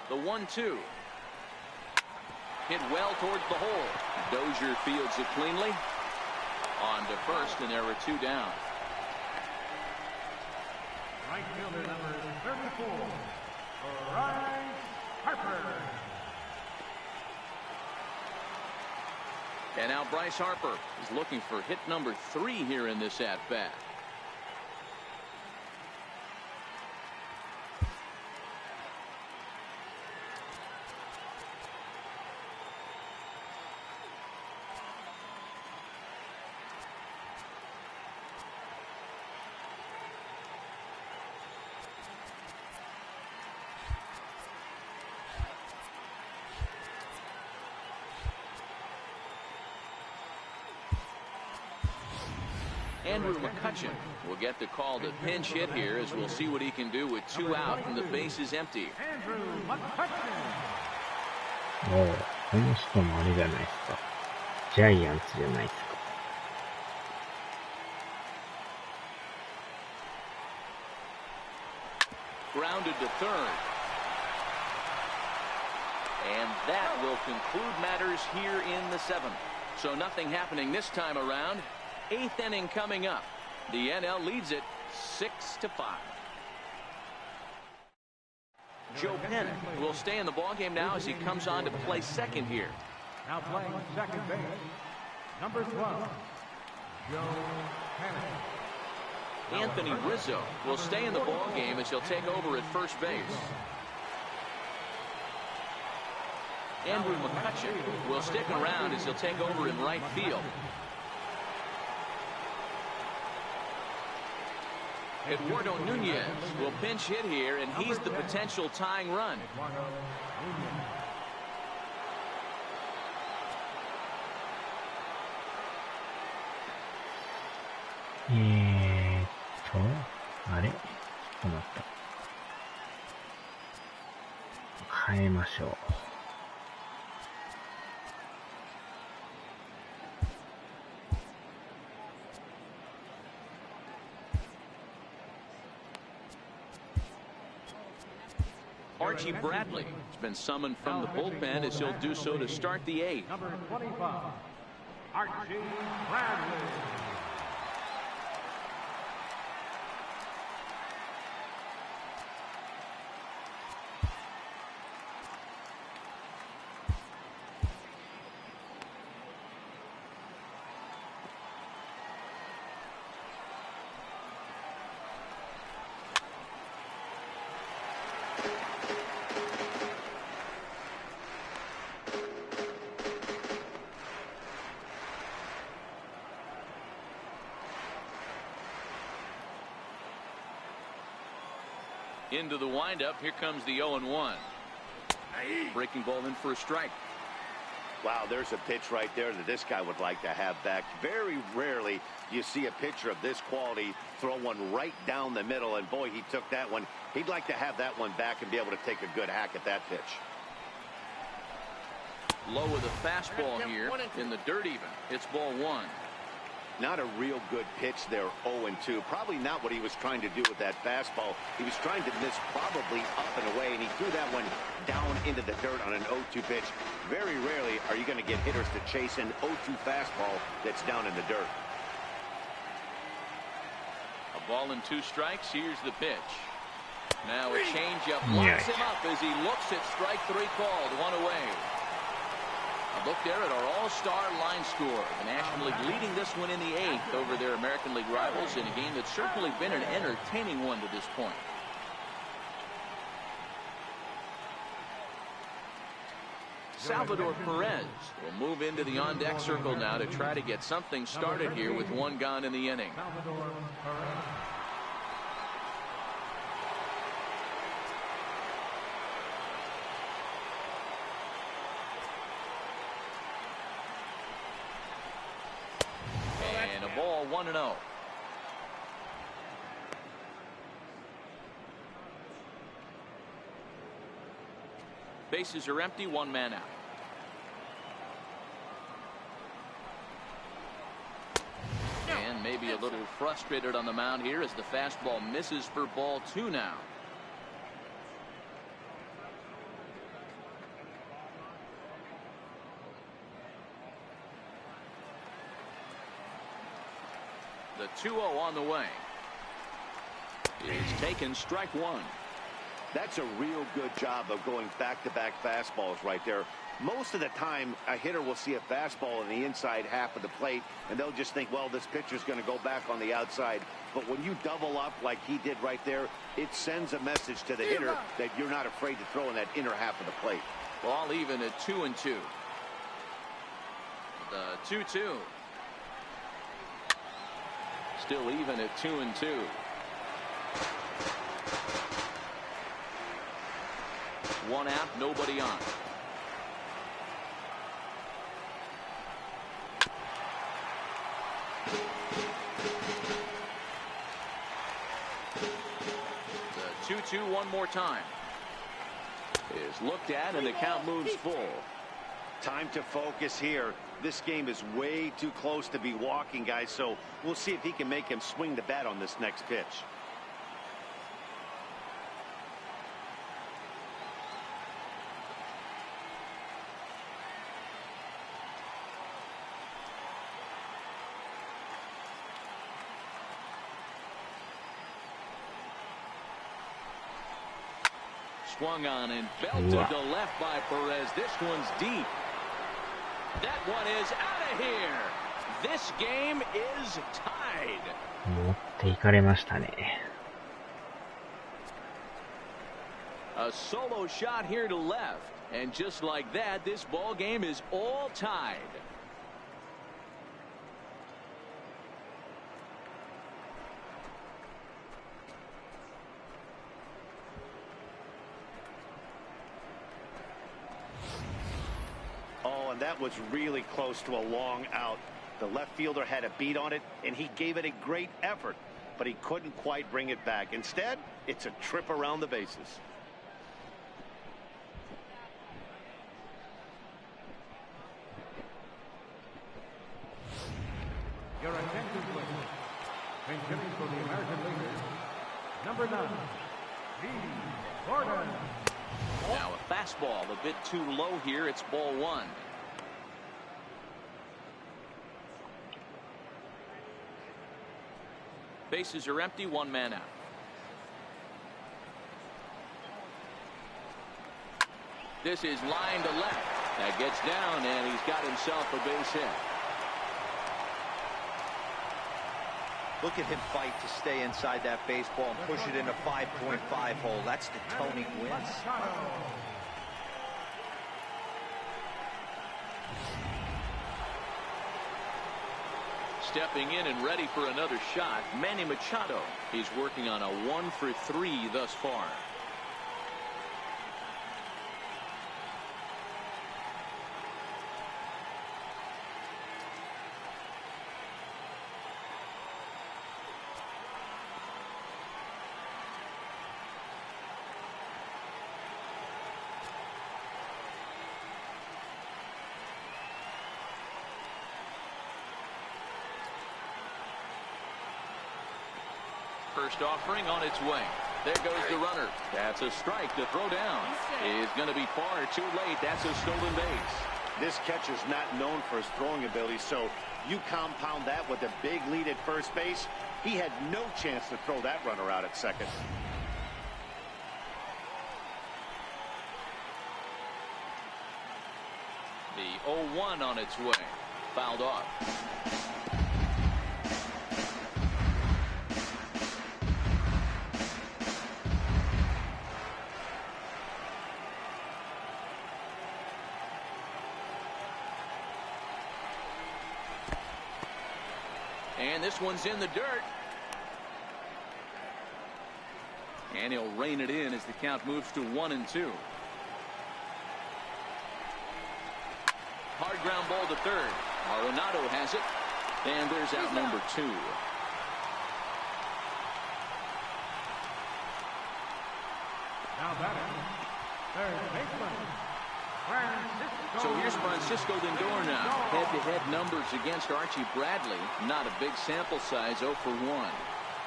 The 1-2. Hit well towards the hole. Dozier fields it cleanly. On to first, and there are 2 down. Right fielder number 34, Bryce Harper. And now Bryce Harper is looking for hit number 3 here in this at-bat. Andrew McCutcheon will get the call to pinch hit here as we'll see what he can do with 2 out and the base is empty. Andrew McCutcheon. もう、この人もあれじゃないですか。ジャイアンツじゃないですか。Grounded to third. And that will conclude matters here in the 7th. So nothing happening this time around. 8th inning coming up. The NL leads it 6-5. Joe Panic will stay in the ballgame now as he comes on to play second here. Now playing second base, number 12, Joe Panic. Anthony Rizzo will stay in the ballgame as he'll take over at first base. Andrew McCutcheon will stick around as he'll take over in right field. Eduardo Nunez will pinch hit here, and he's the potential tying run. 変えましょう。Archie Bradley has been summoned from the bullpen as he'll do so to start the 8th. Number 25, Archie Bradley. Into the windup. Here comes the 0-1. Breaking ball in for a strike. Wow, there's a pitch right there that this guy would like to have back. Very rarely do you see a pitcher of this quality throw one right down the middle, and boy, he took that one. He'd like to have that one back and be able to take a good hack at that pitch. Low with a fastball here in the dirt even. It's ball 1. Not a real good pitch there, 0-2. Probably not what he was trying to do with that fastball. He was trying to miss probably up and away, and he threw that one down into the dirt on an 0-2 pitch. Very rarely are you going to get hitters to chase an 0-2 fastball that's down in the dirt. A ball and 2 strikes. Here's the pitch. Now a changeup locks him up as he looks at strike 3 called. 1 away. A look there at our all-star line score. The National League leading this one in the 8th over their American League rivals in a game that's certainly been an entertaining one to this point. Salvador Perez will move into the on-deck circle now to try to get something started here with 1 gone in the inning. Salvador Perez. And a ball 1-0. Bases are empty, 1 man out. And maybe a little frustrated on the mound here as the fastball misses for ball 2 now. The 2-0 on the way. It's taken strike 1. That's a real good job of going back-to-back fastballs right there. Most of the time, a hitter will see a fastball in the inside half of the plate, and they'll just think, well, this pitcher's going to go back on the outside. But when you double up like he did right there, it sends a message to the hitter that you're not afraid to throw in that inner half of the plate. Ball even at 2-2. The 2-2. Still even at 2-2. One out, nobody on. The 2-2 one more time. Is looked at and the count moves full. Time to focus here. This game is way too close to be walking, guys, so we'll see if he can make him swing the bat on this next pitch. Swung on and belted to left by Perez. This one's deep. That one is out of here. This game is tied. 持っていかれましたね。A solo shot here to left. And just like that, this ball game is all tied. Oh, and that was really close to a long out. The left fielder had a beat on it, and he gave it a great effort, but he couldn't quite bring it back. Instead, it's a trip around the bases. Your attention, please. Pinch-hitting for the American Leaguers, number 9, B. Gordon. Now a fastball a bit too low here. It's ball 1. Bases are empty, 1 man out. This is line to left. That gets down, and he's got himself a base hit. Look at him fight to stay inside that baseball and push it in a 5.5 hole. That's the Tony Gwynn. Stepping in and ready for another shot, Manny Machado. He's working on a 1 for 3 thus far. First offering on its way. There goes the runner. That's a strike to throw down. Is going to be far too late. That's a stolen base. This catcher's not known for his throwing ability, so you compound that with a big lead at first base. He had no chance to throw that runner out at second. The 0-1 on its way. Fouled off. And this one's in the dirt. And he'll rein it in as the count moves to 1-2. Hard ground ball to third. Arenado has it. And there's out number 2. Now batting, third baseman. So here's Francisco Lindor now. Head-to-head numbers against Archie Bradley. Not a big sample size, 0 for 1.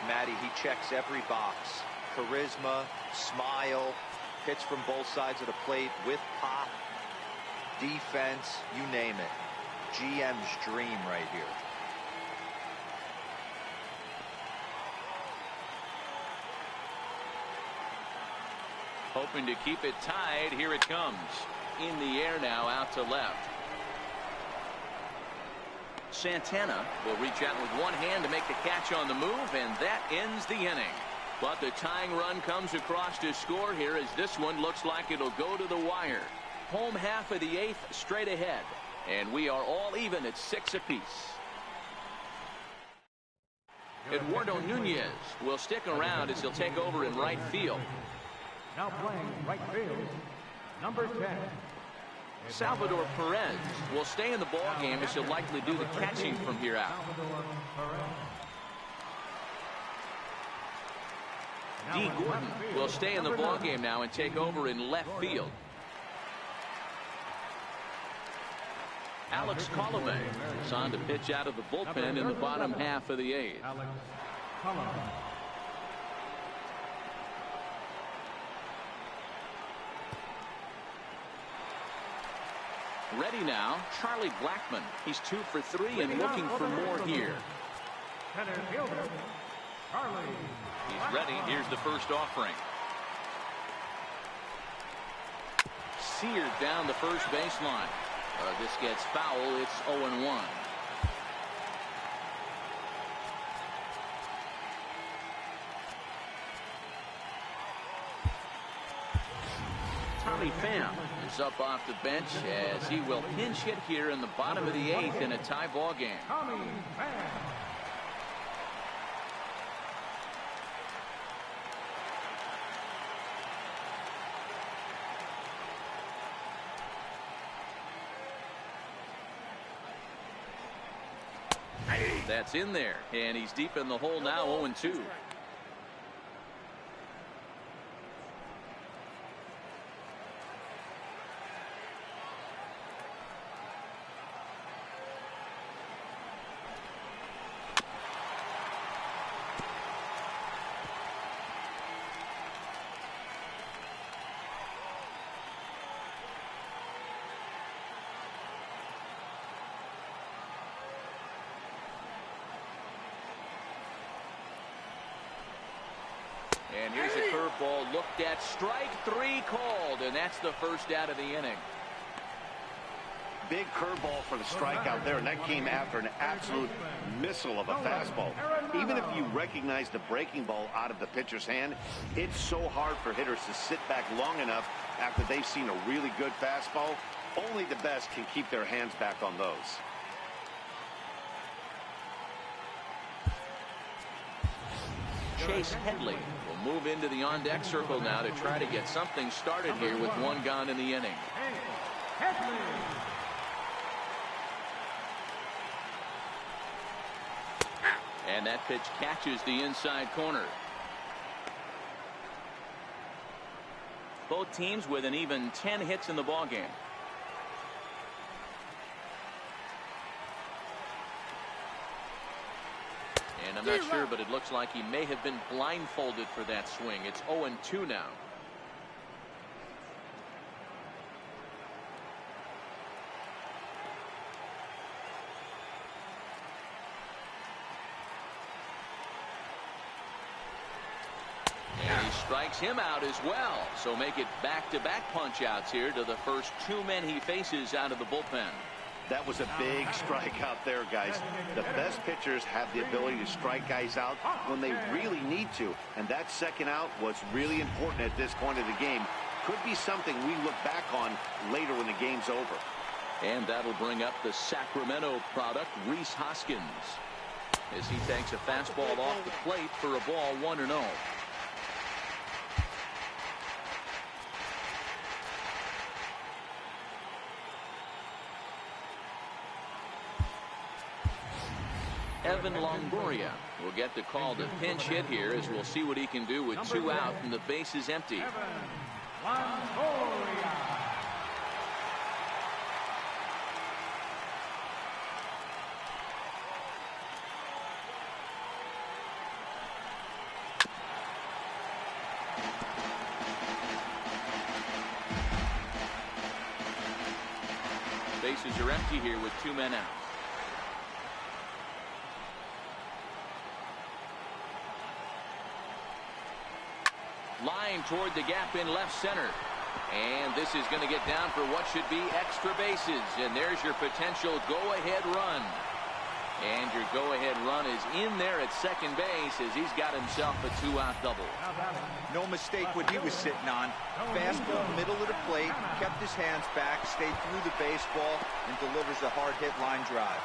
Matty, he checks every box. Charisma, smile, hits from both sides of the plate with pop, defense, you name it. GM's dream right here. Hoping to keep it tied. Here it comes. In the air now, out to left. Santana will reach out with one hand to make the catch on the move, and that ends the inning. But the tying run comes across to score here as this one looks like it'll go to the wire. Home half of the 8th straight ahead, and we are all even at 6 apiece. Eduardo Nunez will stick around as he'll take over in right field. Now playing right field, number 10. Salvador Perez will stay in the ball game as he'll likely do the catching from here out. D. Gordon will stay in the ball game now and take over in left field. Alex Colomé is on to pitch out of the bullpen in the bottom half of the 8th. Alex Colomé. Ready now, Charlie Blackmon. He's 2 for 3 and looking for more here. Center fielder, Charlie. He's ready. Here's the first offering. Seared down the first baseline. This gets foul. It's 0-1. Tommy Pham is up off the bench as he will pinch hit here in the bottom of the 8th in a tie ball game. Tommy Pham. That's in there, and he's deep in the hole now, 0-2. And here's a curveball looked at. Strike three called, and that's the first out of the inning. Big curveball for the strikeout there, and that came after an absolute missile of a fastball. Even if you recognize the breaking ball out of the pitcher's hand, it's so hard for hitters to sit back long enough after they've seen a really good fastball. Only the best can keep their hands back on those. Chase Headley will move into the on-deck circle now to try to get something started here with one gone in the inning. And that pitch catches the inside corner. Both teams with an even 10 hits in the ballgame. And I'm not sure, but it looks like he may have been blindfolded for that swing. It's 0-2 now. And he strikes him out as well. So make it back-to-back punch-outs here to the first two men he faces out of the bullpen. That was a big strikeout there, guys. The best pitchers have the ability to strike guys out when they really need to. And that second out was really important at this point of the game. Could be something we look back on later when the game's over. And that'll bring up the Sacramento product, Rhys Hoskins, as he takes a fastball off the plate for a ball 1-0. Evan Longoria will get the call to pinch hit here, as we'll see what he can do with two out and the bases empty. Bases are empty here with two men out. Line toward the gap in left center. And this is going to get down for what should be extra bases. And there's your potential go-ahead run. And your go-ahead run is in there at second base as he's got himself a two-out double. No mistake what he was sitting on. Fastball middle of the plate, kept his hands back, stayed through the baseball, and delivers a hard-hit line drive.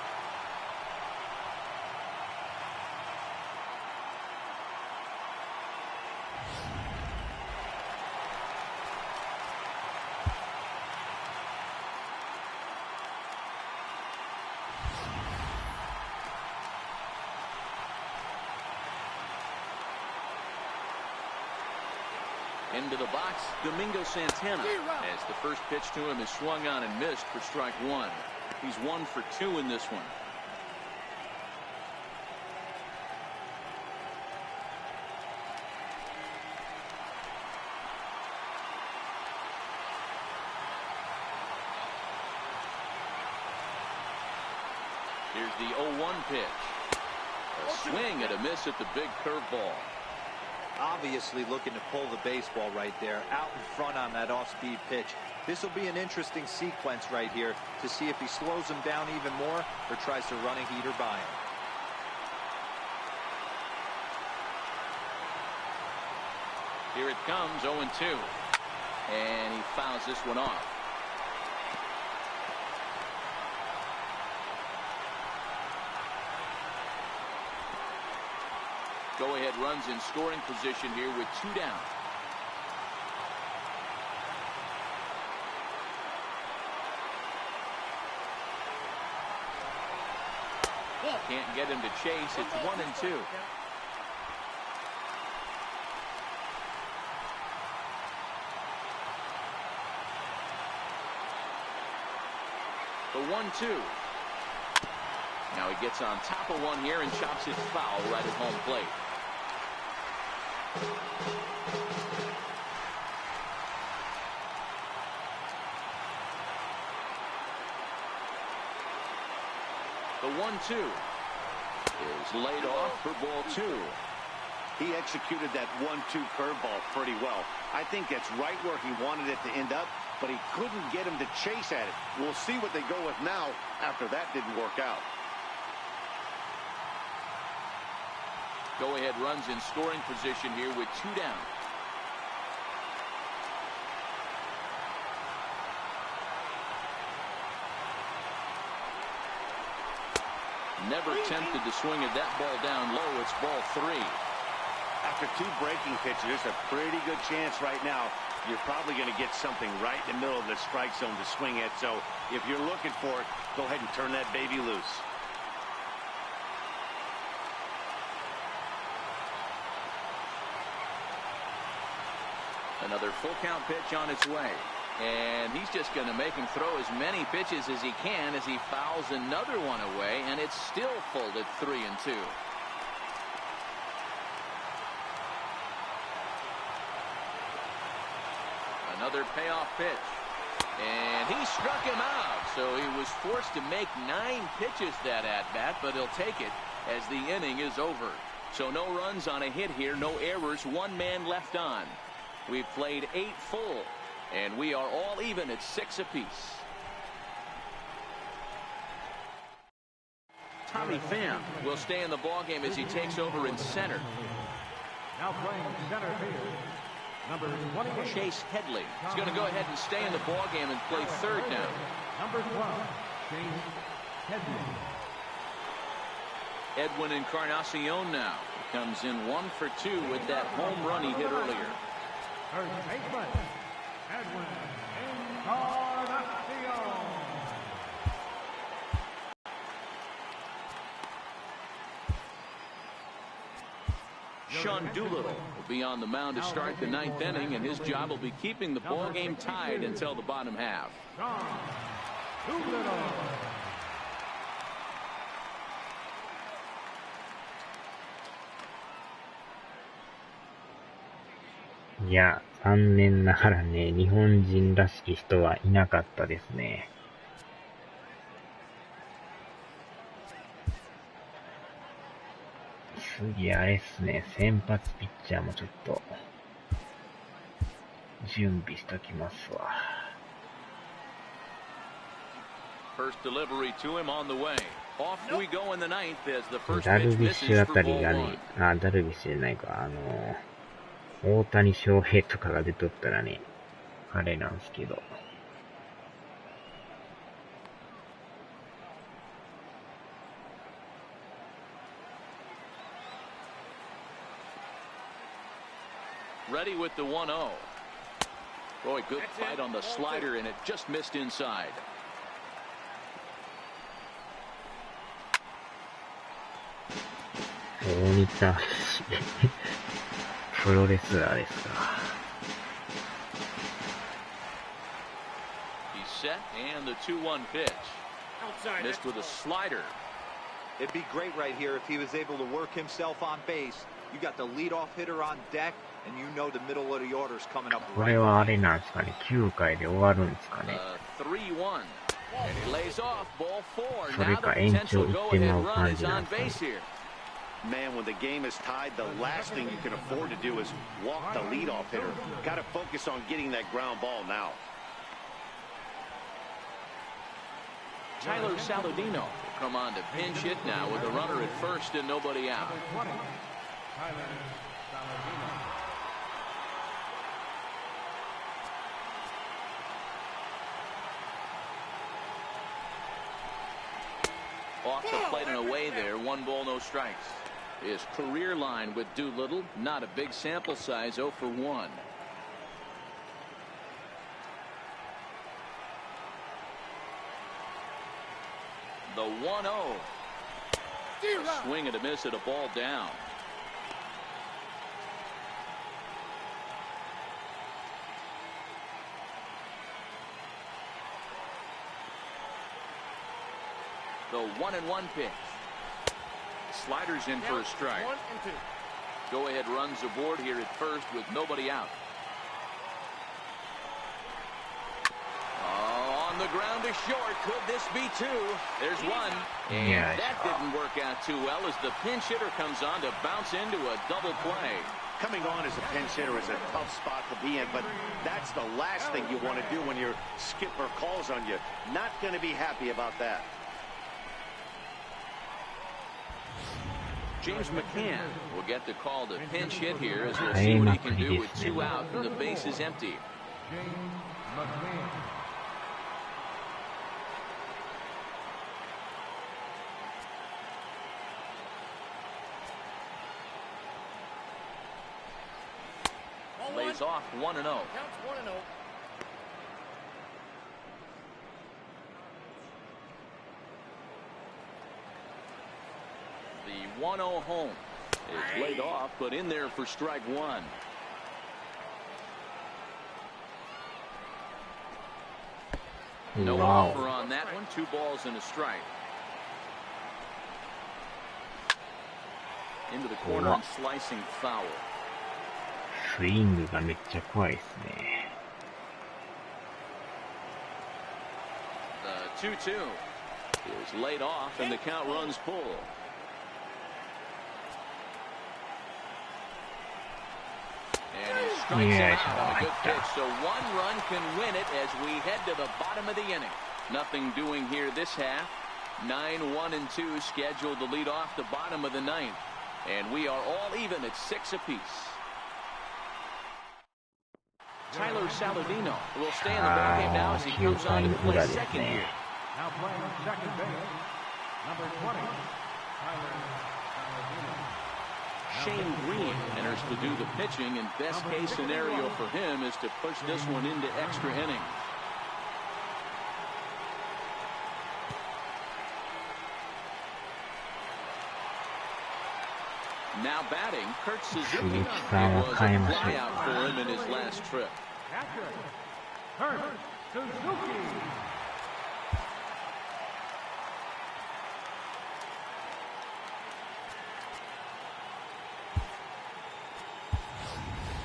Into the box, Domingo Santana, as the first pitch to him is swung on and missed for strike one. He's 1 for 2 in this one. Here's the 0-1 pitch. A swing and a miss at the big curveball. Obviously looking to pull the baseball right there, out in front on that off-speed pitch. This will be an interesting sequence right here to see if he slows him down even more or tries to run a heater by him. Here it comes, 0-2. And he fouls this one off. Go-ahead runs in scoring position here with two down. Can't get him to chase. It's 1-2. The 1-2. Now he gets on top of one here and chops it foul right at home plate. The 1-2 is laid off for ball 2. He executed that 1-2 curveball pretty well. I think that's right where he wanted it to end up, but he couldn't get him to chase at it. We'll see what they go with now after that didn't work out. Go-ahead runs in scoring position here with 2 down. Never tempted to swing at that ball down low. It's ball 3. After 2 breaking pitches, there's a pretty good chance right now you're probably going to get something right in the middle of the strike zone to swing at. So if you're looking for it, go ahead and turn that baby loose. Another full count pitch on its way. And he's just going to make him throw as many pitches as he can as he fouls another one away, and it's still full at 3-2. Another payoff pitch. And he struck him out, so he was forced to make 9 pitches that at-bat, but he'll take it as the inning is over. So no runs on a hit here, no errors, 1 man left on. We've played 8 full. And we are all even at 6 apiece. Tommy Pham will stay in the ballgame as he takes over in center. Now playing center field, number 28. Chase Headley is going to go ahead and stay in the ballgame and play third now. Number 12, Chase Headley. Edwin Encarnacion now comes in 1 for 2 with that home run he hit earlier. First baseman, Edwin Encarnacion. Sean Doolittle will be on the mound to start the 9th inning, and his job will be keeping the ball game tied until the bottom half. Sean Doolittle.いや、残念ながらね、日本人らしき人はいなかったですね。次あれっすね、先発ピッチャーもちょっと準備しときますわ。First delivery to him on the way. Off we go in the 9th as the first ダル pitch ビッシュ misses あ for たり ball が 1. ね、ダルビッシュじゃないか、大谷翔平とかが出とったらね、あれなんですけど。Ready with the 1-0. Boy, good fight on the slider, and it just missed inside. 大仁田プロレスラーですか。He's set, and the 2-1 pitch. Missed with a slider. It'd be great right here if he was able to work himself on base. You got the leadoff hitter on deck, and you know the middle of the order's coming up これはあれなんですかね、9回で終わるんですかね。3-1. And he lays off ball 4. それ Now か the 延 potential 長行ってま go-ahead う run 感 is じな on んですか base ね。 here. Man, when the game is tied, the last thing you can afford to do is walk the leadoff hitter. Got to focus on getting that ground ball now. Tyler Saladino will come on to pinch hit now with a runner at first and nobody out. Number 20, Tyler Saladino. Off the plate and away there, 1 ball, no strikes. His career line with Doolittle, not a big sample size, 0 for 1. The 1-0. A swing and a miss at a ball down. The 1-1 pitch. Sliders in for a strike. 1 and 2. Go ahead runs aboard here at first with nobody out. On On the ground is short. Could this be two? There's one. And that didn't work out too well as the pinch hitter comes on to bounce into a double play. Coming on as a pinch hitter is a tough spot to be in, but that's the last thing you want to do when your skipper calls on you. Not going to be happy about that. James McCann will get the call to pinch hit here as we'll see what he can do with 2 out and the base is empty. James McCann. Lays off 1-0. Counts 1-0. The 1-0 home is laid off, but in there for strike one. No offer on that one. 2 balls and a strike. Into the corner and slicing foul. スイングがめっちゃ怖いですね。The 2-2 is laid off and the count runs full. And he strikes out on a good pitch, so 1 run can win it as we head to the bottom of the inning. Nothing doing here this half. 9-1-2 scheduled to lead off the bottom of the 9th. And we are all even at 6 apiece. Tyler Saladino will stay in the ballgame now as he comes on to play second here. Now playing second base, number 20, Tyler Saladino. Shane Green enters to do the pitching, and best case scenario for him is to push this one into extra innings. Now batting, Kurt Suzuki. It was a flyout for him in his last trip. Catcher, Kurt Suzuki.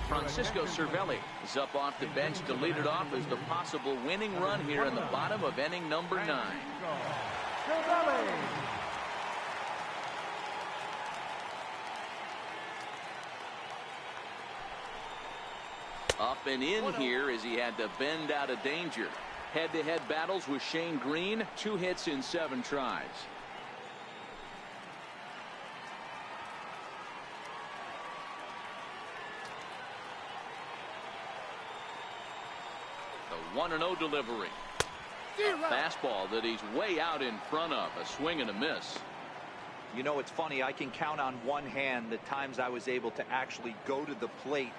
Francisco Cervelli is up off the bench to lead it off as the possible winning run here in the bottom of inning number 9. Cervelli. Up and in here as he had to bend out of danger. Head-to-head battles with Shane Green. 2 hits in 7 tries. The 1-0 delivery. Fastball that he's way out in front of. A swing and a miss. You know, it's funny. I can count on one hand the times I was able to actually go to the plate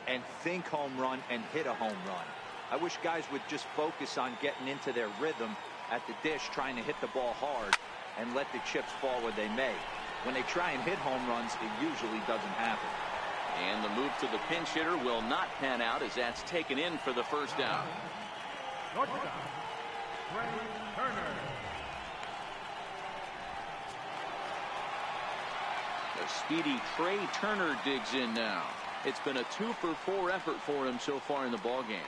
and think home run and hit a home run. I wish guys would just focus on getting into their rhythm at the dish, trying to hit the ball hard and let the chips fall where they may. When they try and hit home runs, it usually doesn't happen. And the move to the pinch hitter will not pan out as that's taken in for the first out. Shortstop, Trey Turner. The speedy Trey Turner digs in now. It's been a 2-for-4 effort for him so far in the ballgame.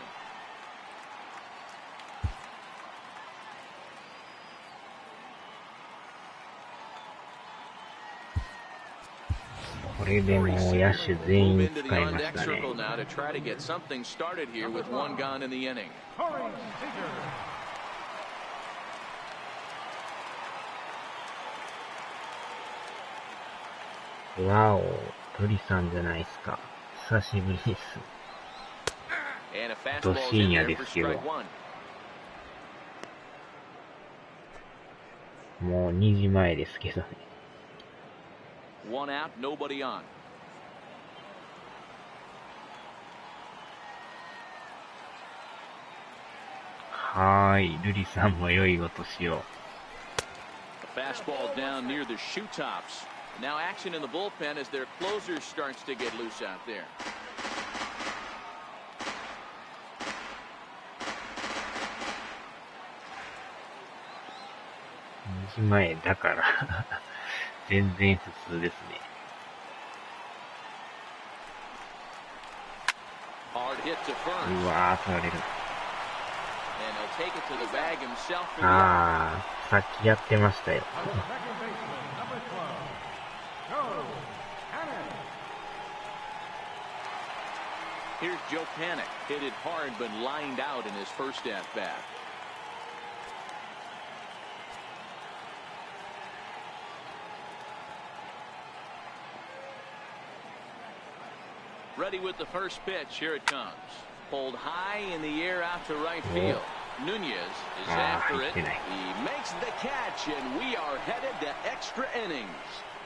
これでもう野手全員使いましたね。わお、鳥さんじゃないですか。久しぶりです。ど深夜ですけど。もう2時前ですけどね。One out, nobody on. はーい、瑠璃さんも良いお年を。A fastball down near the shoe tops. Now action in the bullpen as their closer starts to get loose out there. 2時前だから全然普通ですね。Hard hit to first. うわー、取られる。he'll take it to the bag himself for the out. ああ、さっきやってましたよ。Here's Joe Panic. Hit it hard but lined out in his first at-bat. Ready with the first pitch. Here it comes. Pulled high in the air out to right field. Nunez is after it. He makes the catch, and we are headed to extra innings.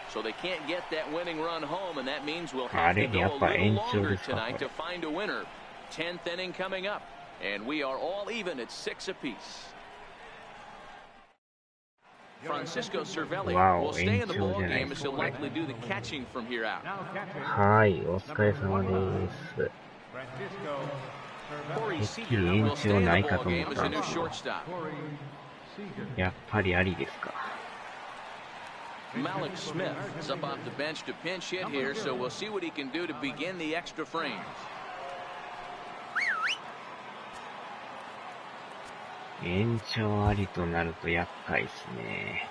So they can't get that winning run home, and that means we'll have to go a little longer tonight to find a winner. 10th inning coming up, and we are all even at 6 apiece. Francisco Cervelli will stay in the ball game as he'll likely do the catching from here out. はい、お疲れ様です。てっきり延長ないかと思ったんですけど、やっぱりありですか。Malik Smith is up off the bench to pinch hit here, so we'll see what he can do to begin the extra frames. 延長ありとなると厄介ですね。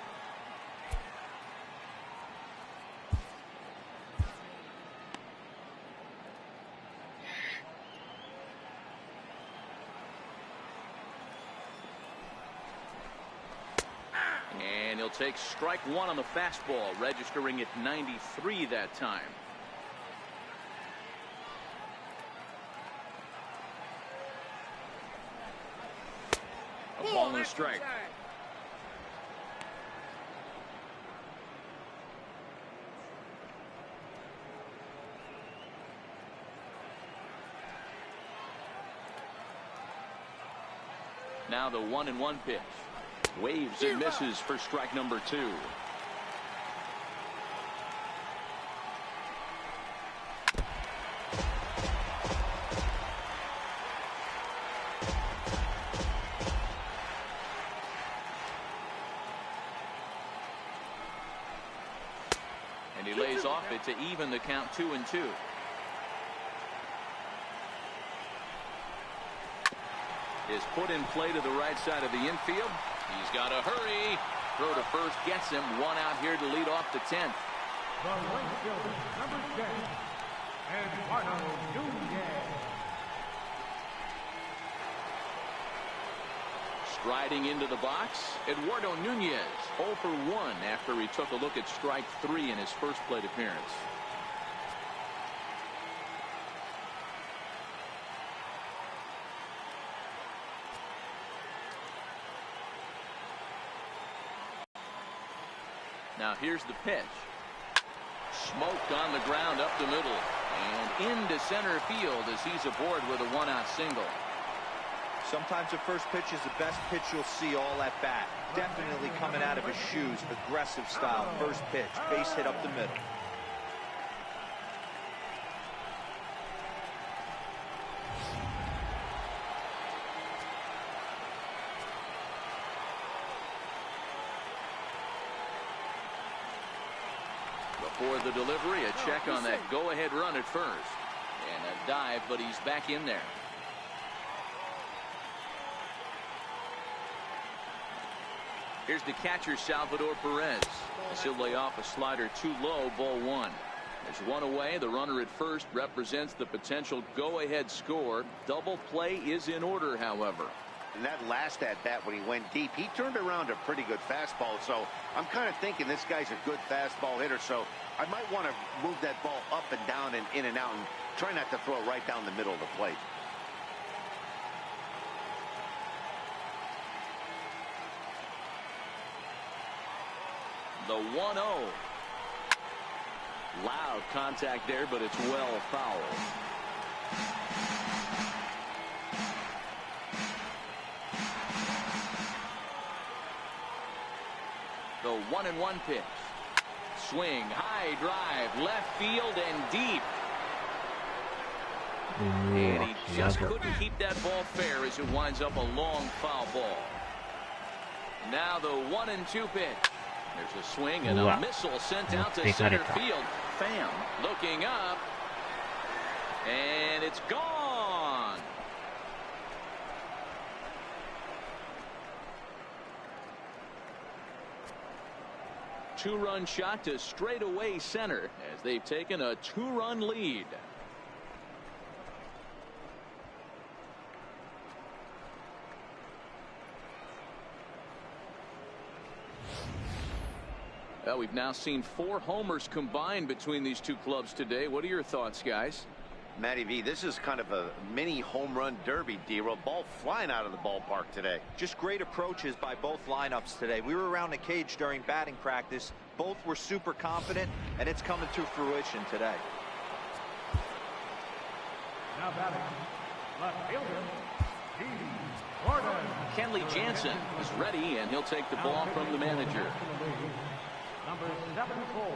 And he'll take strike one on the fastball, registering at 93 that time. A ball and a strike. Now the 1-1 pitch. Waves and misses for strike number 2. And he lays off it to even the count 2-2. Is put in play to the right side of the infield. He's got to hurry. Throw to first gets him. One out here to lead off the 10th. The right fielder, number 10, Eduardo Nunez. Striding into the box, Eduardo Nunez, 0 for 1 after he took a look at strike 3 in his first plate appearance. Now here's the pitch. Smoked on the ground up the middle and into center field as he's aboard with a one-out single. Sometimes the first pitch is the best pitch you'll see all at bat. Definitely coming out of his shoes. Aggressive style. First pitch. Base hit up the middle. Before the delivery, a check on that go-ahead run at first. And a dive, but he's back in there. Here's the catcher, Salvador Perez. He'll lay off a slider too low, ball 1. There's one away. The runner at first represents the potential go-ahead score. Double play is in order, however. In that last at-bat when he went deep, he turned around a pretty good fastball. So I'm kind of thinking this guy's a good fastball hitter. So I might want to move that ball up and down and in and out and try not to throw it right down the middle of the plate. The 1-0. Loud contact there, but it's well fouled. The 1-1 pitch. Swing, high drive, left field and deep. And he just couldn't keep that ball fair as it winds up a long foul ball. Now the 1-2 pitch. There's a swing and a missile sent out to center field. Pham looking up. And it's gone. two-run shot to straightaway center as they've taken a two-run lead. Well, we've now seen 4 homers combined between these two clubs today. What are your thoughts, guys? Matty V, this is kind of a mini home run derby, D-Roll. Ball flying out of the ballpark today. Just great approaches by both lineups today. We were around the cage during batting practice. Both were super confident, and it's coming to fruition today. Now batting, left fielder, Gordon. Kenley Jansen is ready, and he'll take the ball from the manager. Number 74,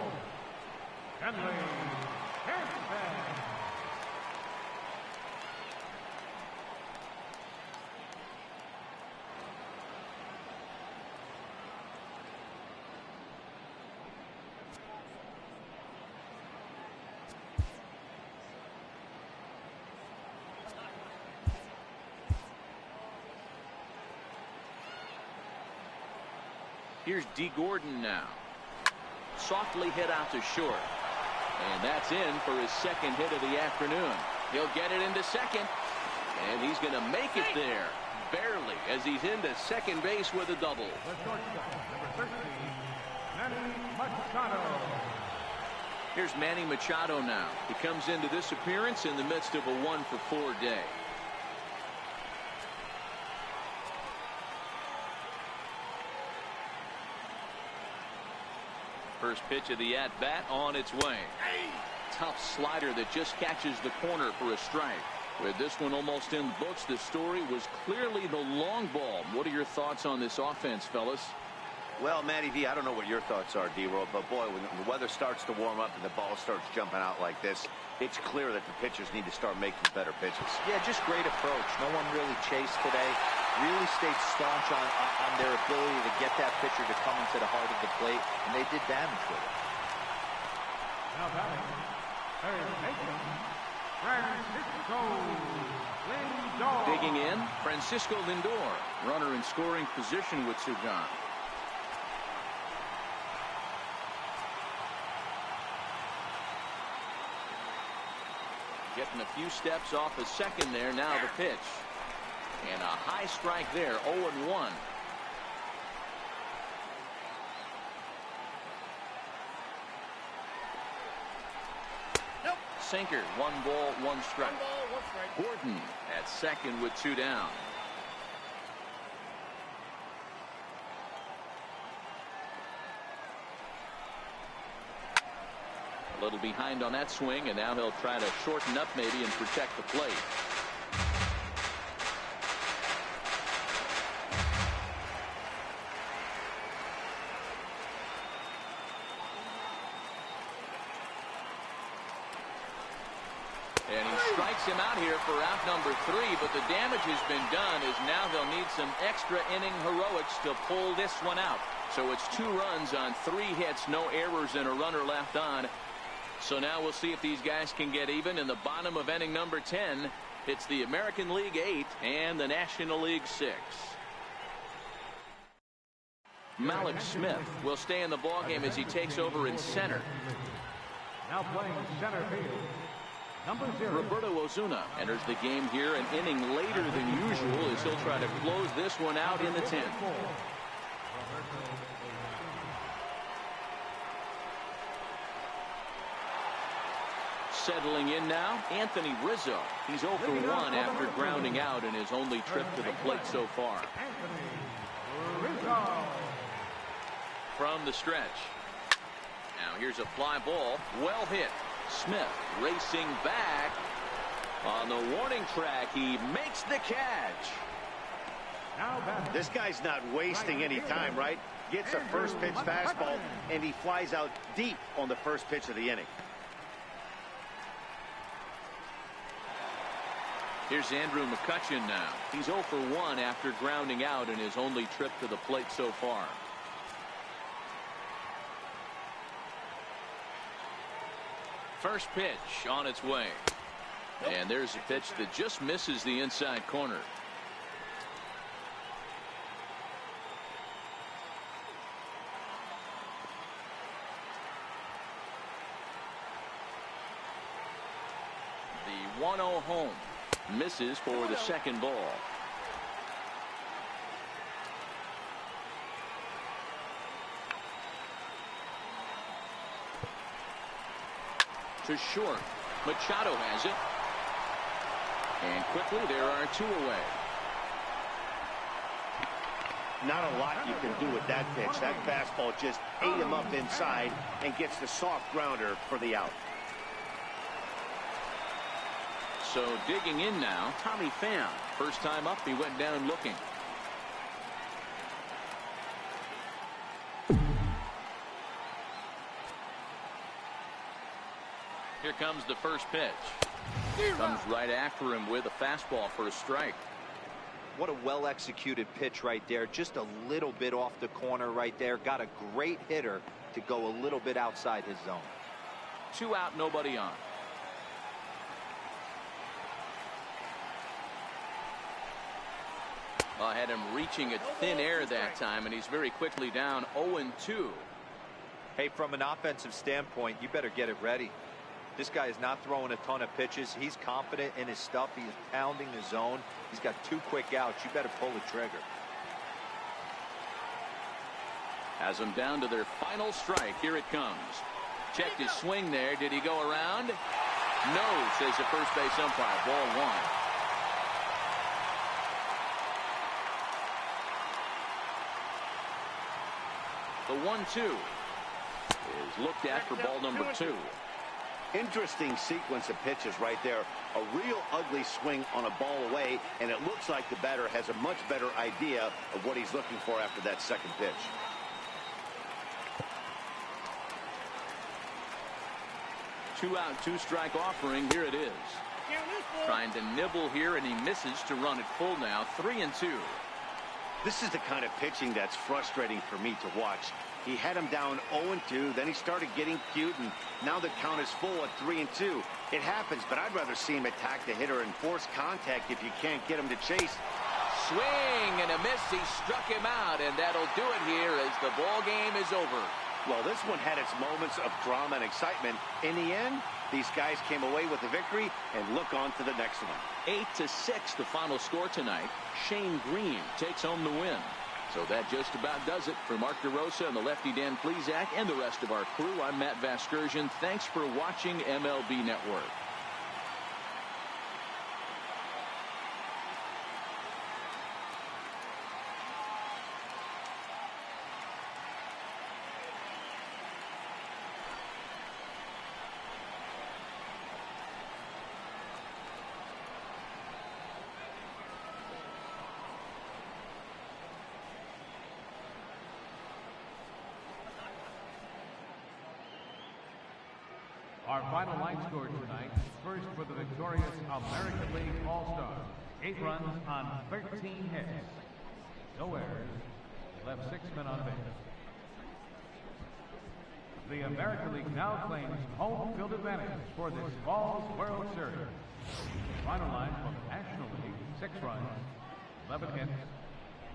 Kenley Jansen. Here's D. Gordon now. Softly hit out to short. And that's in for his second hit of the afternoon. He'll get it into second. And he's going to make it there. Barely, as he's into second base with a double. The shortstop, number 13, Manny Machado. Here's Manny Machado now. He comes into this appearance in the midst of a 1-for-4 day. First pitch of the at-bat on its way. Tough slider that just catches the corner for a strike. With this one almost in the books, the story was clearly the long ball. What are your thoughts on this offense, fellas? Well, Matty V, I don't know what your thoughts are, D-Roll, but boy, when the weather starts to warm up and the ball starts jumping out like this, it's clear that the pitchers need to start making better pitches. Yeah, just great approach. No one really chased today. Really stayed staunch on their ability to get that pitcher to come into the heart of the plate, and they did damage with it. Now batting, third baseman, Francisco Lindor. Digging in, Francisco Lindor. Runner in scoring position with Sugan. Getting a few steps off the second there. Now the pitch. And a high strike there, 0-1. Nope. Sinker, 1 ball, 1 strike. 1 ball, 1 strike. Gordon at second with 2 down. A little behind on that swing, and now he'll try to shorten up maybe and protect the plate. And he strikes him out here for out number 3, but the damage has been done as now they'll need some extra inning heroics to pull this one out. So it's 2 runs on 3 hits, no errors, and a runner left on. So now we'll see if these guys can get even in the bottom of inning number 10. It's the American League 8 and the National League 6. Malik Smith will stay in the ballgame as he takes over in center. Now playing center field, number 0. Roberto Ozuna enters the game here an inning later than usual as he'll try to close this one out in the 10th. Settling in now, Anthony Rizzo. He's 0 for 1 after grounding out in his only trip to the plate so far. Anthony Rizzo. From the stretch. Now here's a fly ball, well hit. Smith racing back. On the warning track, he makes the catch. Now batting. This guy's not wasting any time, right? Gets a first pitch fastball, and he flies out deep on the first pitch of the inning. Here's Andrew McCutchen now. He's 0 for 1 after grounding out in his only trip to the plate so far. First pitch on its way. And there's a pitch that just misses the inside corner. 1-0 home. Misses for the second ball. To short. Machado has it. And quickly there are 2 away. Not a lot you can do with that pitch. That fastball just ate him up inside and gets the soft grounder for the out. So digging in now, Tommy Pham. First time up, he went down looking. Here comes the first pitch. Comes right after him with a fastball for a strike. What a well-executed pitch right there. Just a little bit off the corner right there. Got a great hitter to go a little bit outside his zone. 2 out, nobody on. Well, I had him reaching at thin air that time, and he's very quickly down 0-2. Hey, from an offensive standpoint, you better get it ready. This guy is not throwing a ton of pitches. He's confident in his stuff. He is pounding the zone. He's got 2 quick outs. You better pull the trigger. Has them down to their final strike. Here it comes. Checked his swing there. Did he go around? No, says the first base umpire. Ball 1. The 1-2 is looked at for ball number 2. Interesting sequence of pitches right there. A real ugly swing on a ball away, and it looks like the batter has a much better idea of what he's looking for after that second pitch. Two out, 2 strike offering. Here it is. Trying to nibble here, and he misses to run it full now. 3-2. This is the kind of pitching that's frustrating for me to watch. He had him down 0-2, then he started getting cute, and now the count is full at 3-2. It happens, but I'd rather see him attack the hitter and force contact if you can't get him to chase. Swing and a miss. He struck him out, and that'll do it here as the ball game is over. Well, this one had its moments of drama and excitement. In the end, these guys came away with the victory, and look on to the next one. 8-6, the final score tonight. Shane Green takes home the win. So that just about does it. For Mark DeRosa and the lefty Dan Plesac and the rest of our crew, I'm Matt Vasgersian. Thanks for watching MLB Network. Our final line score tonight, first for the victorious American League All-Star. 8 runs on 13 hits. No errors. Left 6 men on base. The American League now claims home field advantage for this fall's World Series. Final line from the National League, 6 runs, 11 hits,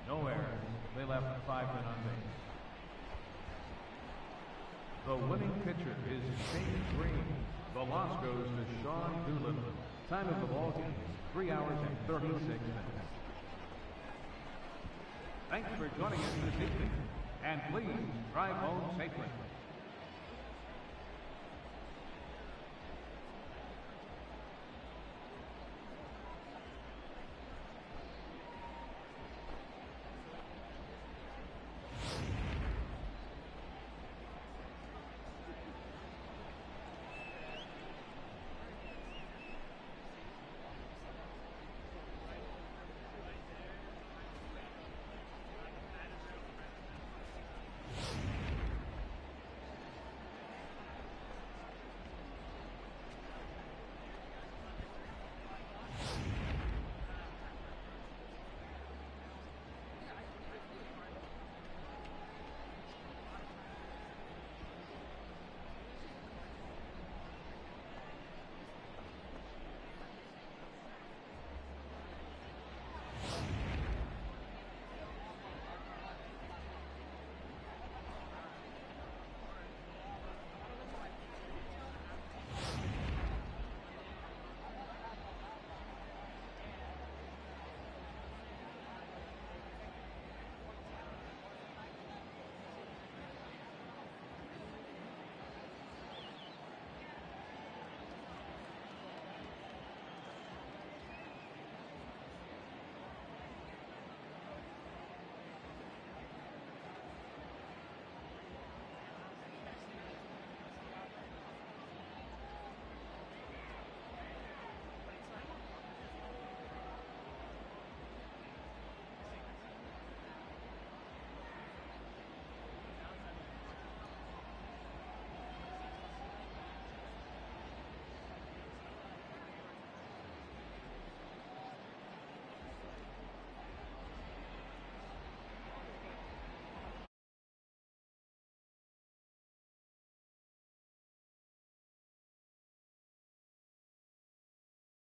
no errors. They left 5 men on base. The winning pitcher is Shane Green. The loss goes to Sean Doolittle. Time of the ball game, 3 hours and 36 minutes. Thanks for joining us this evening, and please drive home safely.